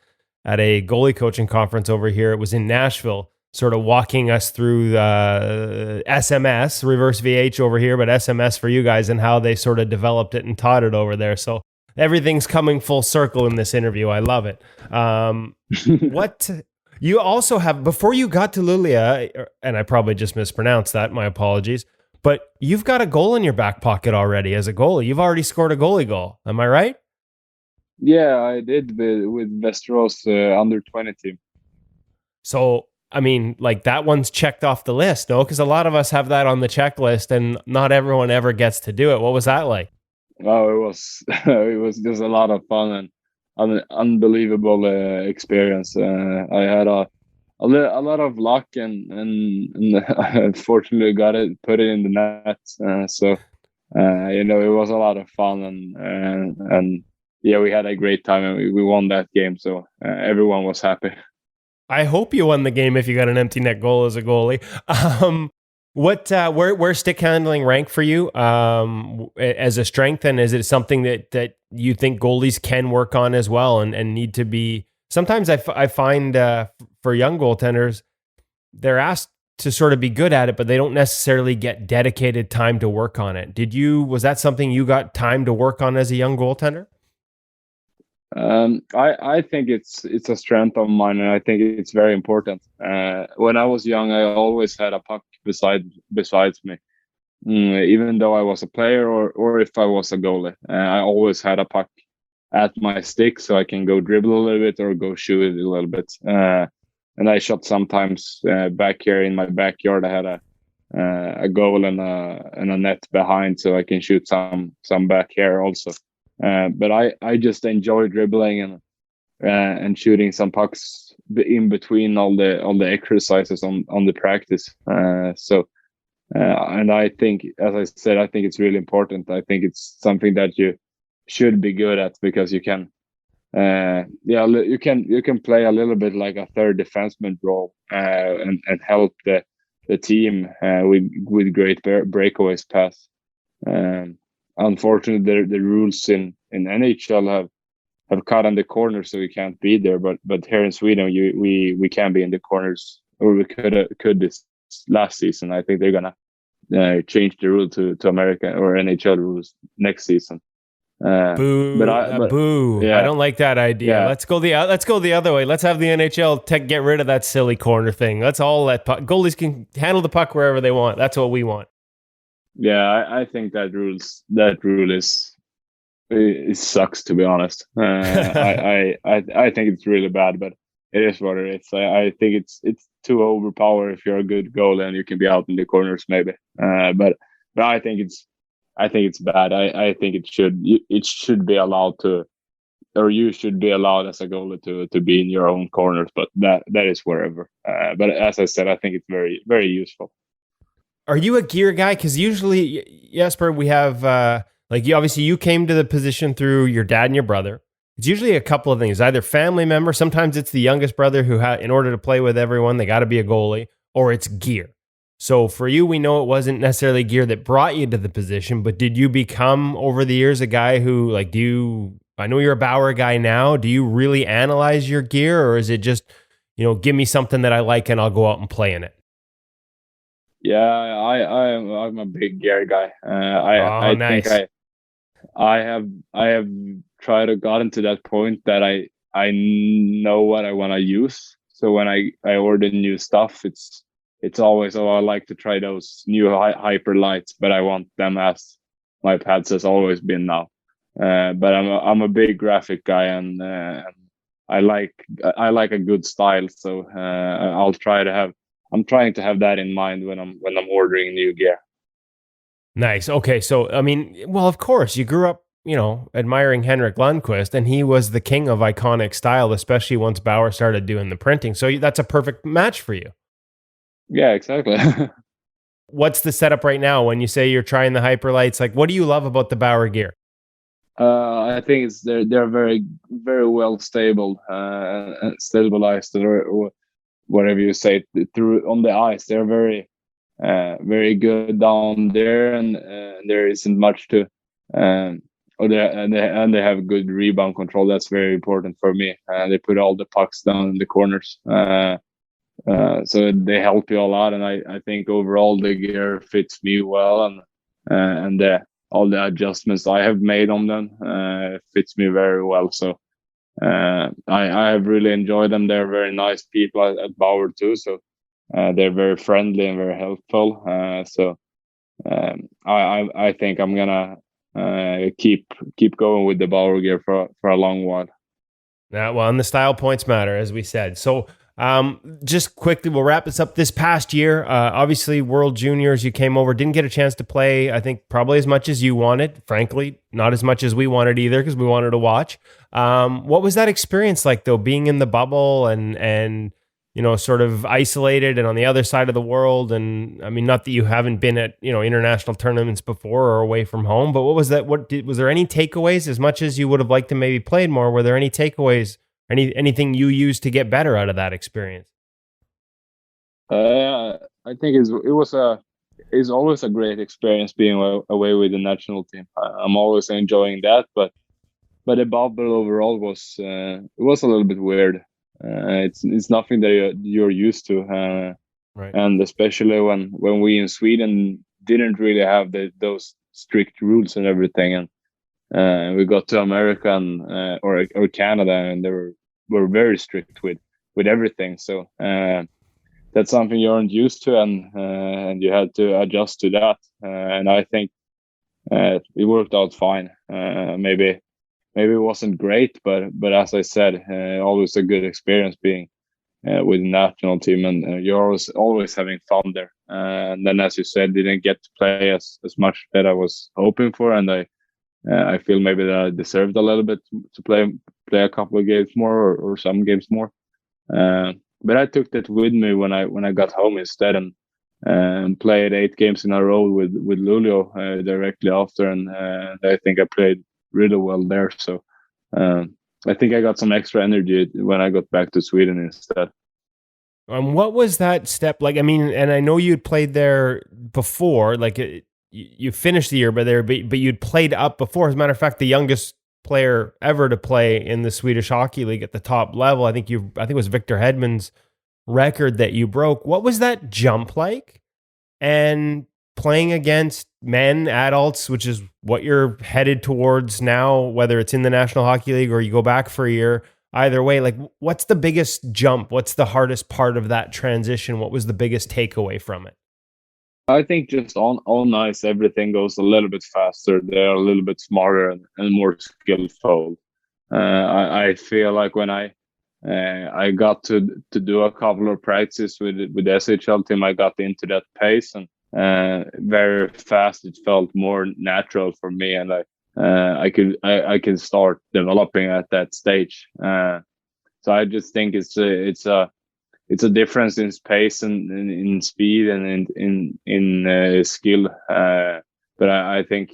goalie coaching conference over here. It was in Nashville, sort of walking us through SMS, reverse VH over here, but SMS for you guys, and how they sort of developed it and taught it over there. So everything's coming full circle in this interview. I love it. What you also have, before you got to Luleå, and I probably just mispronounced that, my apologies, but you've got a goal in your back pocket already as a goalie. You've already scored a goalie goal. Am I right? Yeah, I did with Västerås under 20 team. So, I mean, like, that one's checked off the list, no? Because a lot of us have that on the checklist, and not everyone ever gets to do it. What was that like? Oh, it was just a lot of fun and an unbelievable experience. I had a lot of luck and unfortunately put it in the net. So it was a lot of fun and yeah, we had a great time and we won that game. So everyone was happy. I hope you won the game if you got an empty net goal as a goalie. Where's stick handling rank for you as a strength, and is it something that you think goalies can work on as well and need to be? Sometimes I find for young goaltenders, they're asked to sort of be good at it, but they don't necessarily get dedicated time to work on it. Was that something you got time to work on as a young goaltender? I think it's a strength of mine, and I think it's very important. When I was young, I always had a puck besides me. Even though I was a player or if I was a goalie, I always had a puck at my stick so I can go dribble a little bit or go shoot it a little bit. And I shot sometimes back here in my backyard. I had a goal and a net behind, so I can shoot some back here also. But I just enjoy dribbling and shooting some pucks in between all the exercises on the practice. And I think, as I said, I think it's really important. I think it's something that you should be good at, because you can you can play a little bit like a third defenseman role and help the team with great breakaways pass. Unfortunately, the rules in NHL have cut on the corners, so we can't be there. But here in Sweden, we can be in the corners, or we could this last season. I think they're gonna change the rule to American or NHL rules next season. Boo! But Boo! yeah, I don't like that idea. yeah, Let's go the other way. Let's have the NHL get rid of that silly corner thing. Let's all let goalies can handle the puck wherever they want. That's what we want. yeah. I think that rule is it sucks, to be honest. I think it's really bad, but it is what it is. I think it's too overpowered if you're a good goalie and you can be out in the corners maybe. But I think it's bad. I think it should be allowed to, or you should be allowed as a goalie to be in your own corners. But that is wherever. But as I said, I think it's very, very useful. Are you a gear guy? Because usually, Jesper, we have obviously you came to the position through your dad and your brother. It's usually a couple of things: either family member, sometimes it's the youngest brother who, in order to play with everyone, they got to be a goalie, or it's gear. So for you, we know it wasn't necessarily gear that brought you to the position, but did you become over the years a guy who, like, I know you're a Bauer guy now. Do you really analyze your gear, or is it just, give me something that I like and I'll go out and play in it? Yeah, I'm a big gear guy. I nice. think I have tried to got into that point that I know what I want to use. So when I order new stuff, it's always, I like to try those new hyper lights, but I want them as my pads has always been now. But I'm a big graphic guy, and I like a good style. So I'm trying to have that in mind when I'm ordering new gear. Nice. Okay. So, I mean, well, of course, you grew up, admiring Henrik Lundqvist, and he was the king of iconic style, especially once Bauer started doing the printing. So that's a perfect match for you. Yeah, exactly. What's the setup right now when you say you're trying the hyperlights? Like, what do you love about the Bauer gear? I think they're very, very well stabilized, or whatever you say, through on the ice. They're very very good down there, and there isn't much to they have good rebound control. That's very important for me. They put all the pucks down in the corners, so they help you a lot. And I think overall the gear fits me well, and all the adjustments I have made on them fits me very well. So I have really enjoyed them. They're very nice people at Bauer too. So they're very friendly and very helpful. So I think I'm gonna keep going with the Bauer gear for a long while. Yeah, well, and the style points matter, as we said. So just quickly, we'll wrap this up. This past year, obviously, World Juniors, you came over, didn't get a chance to play, I think, probably as much as you wanted. Frankly, not as much as we wanted either, because we wanted to watch. What was that experience like, though, being in the bubble and sort of isolated and on the other side of the world? And I mean, not that you haven't been at, international tournaments before or away from home, but what was that? Was there any takeaways? As much as you would have liked to maybe played more, were there any takeaways, anything you used to get better out of that experience? I think it's always a great experience being away with the national team. I'm always enjoying that, but the bubble overall was a little bit weird. It's nothing that you're used to, right. And especially when we in Sweden didn't really have those strict rules and everything, and we got to America and or Canada, and they were very strict with everything. So that's something you aren't used to, and you had to adjust to that. And I think it worked out fine. Maybe it wasn't great, but as I said, always a good experience being with the national team, and you're always having fun there. And then, as you said, didn't get to play as much that I was hoping for, and I feel maybe that I deserved a little bit to play a couple of games more or some games more. But I took that with me when I got home instead, and played 8 games in a row with Luleå directly after, and I think I played really well there. So I think I got some extra energy when I got back to Sweden instead. What was that step like? I mean, and I know you'd played there before, like you finished the year, but you'd played up before. As a matter of fact, the youngest player ever to play in the Swedish Hockey League at the top level, I think it was Victor Hedman's record that you broke. What was that jump like? And playing against men, adults, which is what you're headed towards now, whether it's in the National Hockey League or you go back for a year, either way, like what's the biggest jump? What's the hardest part of that transition? What was the biggest takeaway from it? I think just on ice, everything goes a little bit faster. They're a little bit smarter and more skillful. I feel like when I got to do a couple of practices with the SHL team, I got into that pace, and very fast it felt more natural for me, and I could start developing at that stage. So I just think it's a difference in pace and in speed and in skill. But I think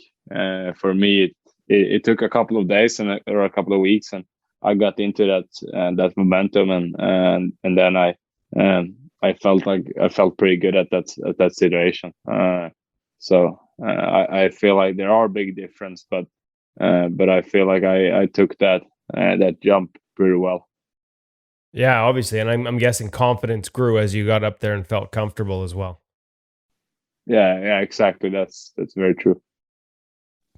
for me it took a couple of days or a couple of weeks, and I got into that momentum, and then I felt pretty good at that situation. So I feel like there are big difference, but I feel like I took that jump pretty well. Yeah, obviously, and I'm guessing confidence grew as you got up there and felt comfortable as well. Yeah, exactly. That's very true.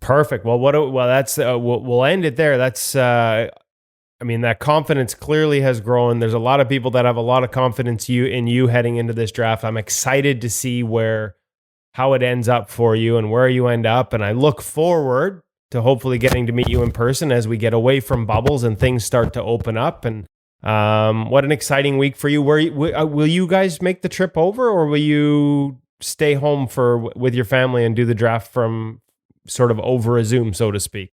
Perfect. Well, that's we'll end it there. That's I mean, that confidence clearly has grown. There's a lot of people that have a lot of confidence in you heading into this draft. I'm excited to see how it ends up for you and where you end up, and I look forward to hopefully getting to meet you in person as we get away from bubbles and things start to open up. And what an exciting week for you. Will you guys make the trip over, or will you stay home with your family and do the draft from sort of over a Zoom, so to speak?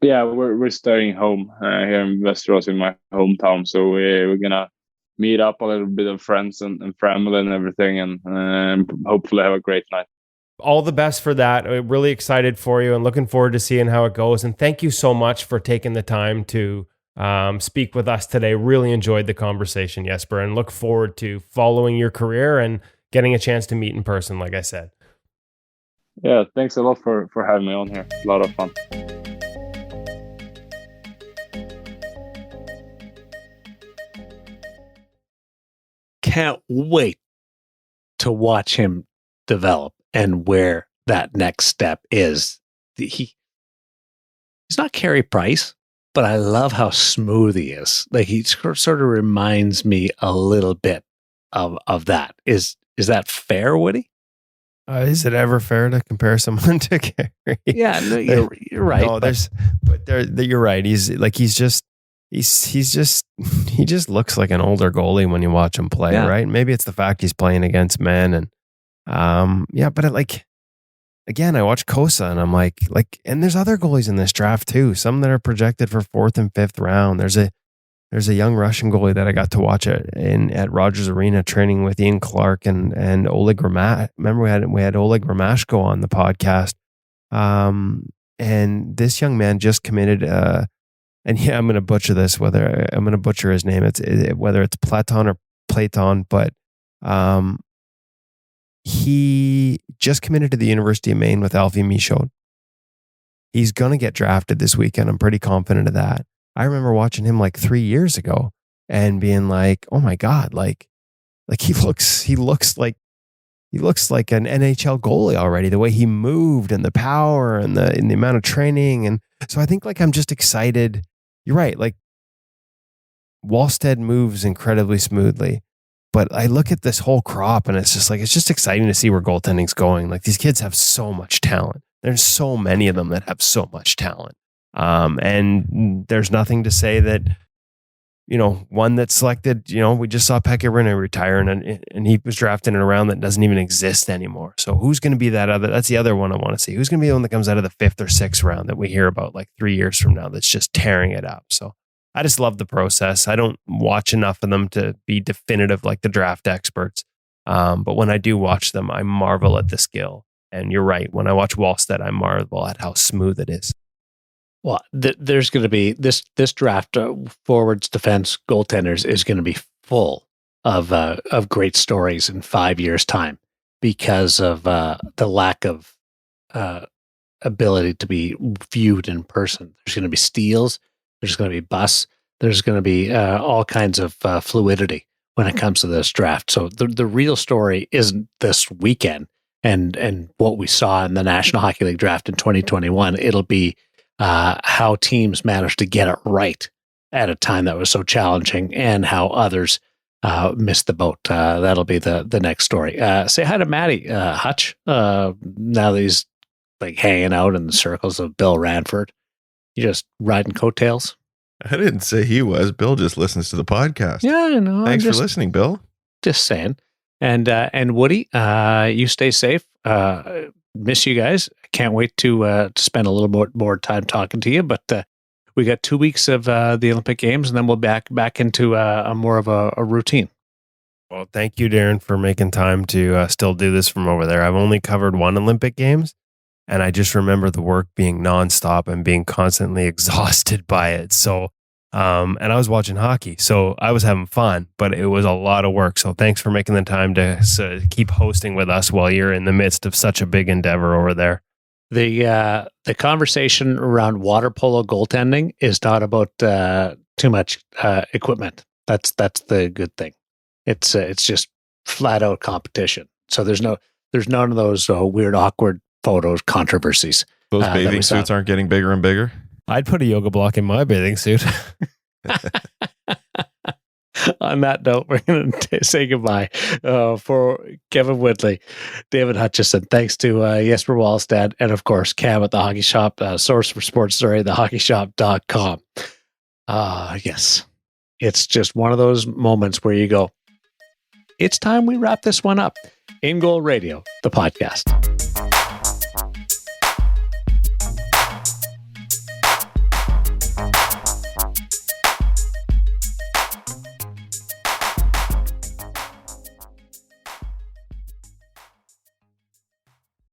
Yeah, we're staying home here in Västerås, in my hometown. So we're gonna meet up a little bit of friends and family and everything, and hopefully have a great night. All the best for that. I'm really excited for you and looking forward to seeing how it goes. And thank you so much for taking the time to speak with us today. Really enjoyed the conversation, Jesper, and look forward to following your career and getting a chance to meet in person, like I said. Yeah, thanks a lot for having me on here. A lot of fun. Can't wait to watch him develop and where that next step is. He's not Carey Price, but I love how smooth he is. Like, he sort of reminds me a little bit of that. Is that fair, Woody? Is it ever fair to compare someone to Carey? Yeah, no, you're right. No, you're right. He just looks like an older goalie when you watch him play, right? Maybe it's the fact he's playing against men, and but again, I watch Kosa and I'm like, and there's other goalies in this draft too. Some that are projected for 4th and 5th round. There's a young Russian goalie that I got to watch at Rogers Arena training with Ian Clark and Oleg Ramash. Remember we had Oleg Ramashko on the podcast. And this young man just committed, and yeah, I'm going to butcher this, whether I'm going to butcher his name. Whether it's Platon or Platon, but he just committed to the University of Maine with Alfie Michaud. He's going to get drafted this weekend. I'm pretty confident of that. I remember watching him like 3 years ago and being like, oh my God, like he looks like an NHL goalie already, the way he moved and the power and the amount of training. And so I think I'm just excited. You're right. Like, Wallstedt moves incredibly smoothly, but I look at this whole crop and it's just exciting to see where goaltending's going. Like, these kids have so much talent. There's so many of them that have so much talent. And there's nothing to say that, one that's selected, we just saw Pekka Rinne retire and he was drafted in a round that doesn't even exist anymore. So who's going to be that's the other one I want to see. Who's going to be the one that comes out of the 5th or 6th round that we hear about like 3 years from now that's just tearing it up. So I just love the process. I don't watch enough of them to be definitive like the draft experts. But when I do watch them, I marvel at the skill. And you're right. When I watch Wallstedt, I marvel at how smooth it is. Well, there's going to be this draft, forwards, defense, goaltenders is going to be full of great stories in 5 years' time, because of the lack of ability to be viewed in person. There's going to be steals. There's going to be busts. There's going to be all kinds of fluidity when it comes to this draft. So the real story isn't this weekend and what we saw in the National Hockey League draft in 2021. It'll be how teams managed to get it right at a time that was so challenging, and how others missed the boat. That'll be the next story. Say hi to Matty Hutch. Now that he's like hanging out in the circles of Bill Ranford, you just riding coattails. I didn't say he was. Bill just listens to the podcast. Yeah, I know. Thanks for listening, Bill. Just saying. And Woody, you stay safe. Miss you guys. Can't wait to spend a little more time talking to you. But we got 2 weeks of the Olympic Games, and then we'll back into a more of a routine. Well, thank you, Darren, for making time to still do this from over there. I've only covered one Olympic Games, and I just remember the work being nonstop and being constantly exhausted by it. So, and I was watching hockey, so I was having fun, but it was a lot of work. So thanks for making the time to keep hosting with us while you're in the midst of such a big endeavor over there. The conversation around water polo goaltending is not about too much equipment. That's the good thing. It's just flat out competition. So there's none of those weird, awkward photos, controversies. Those bathing suits aren't getting bigger and bigger. I'd put a yoga block in my bathing suit. On that note, we're going to say goodbye for Kevin Woodley, David Hutchison. Thanks to Jesper Wallstedt, and of course, Cam at the Hockey Shop, source for sports story, thehockeyshop.com. Yes, it's just one of those moments where you go, it's time we wrap this one up. In Goal Radio, the podcast.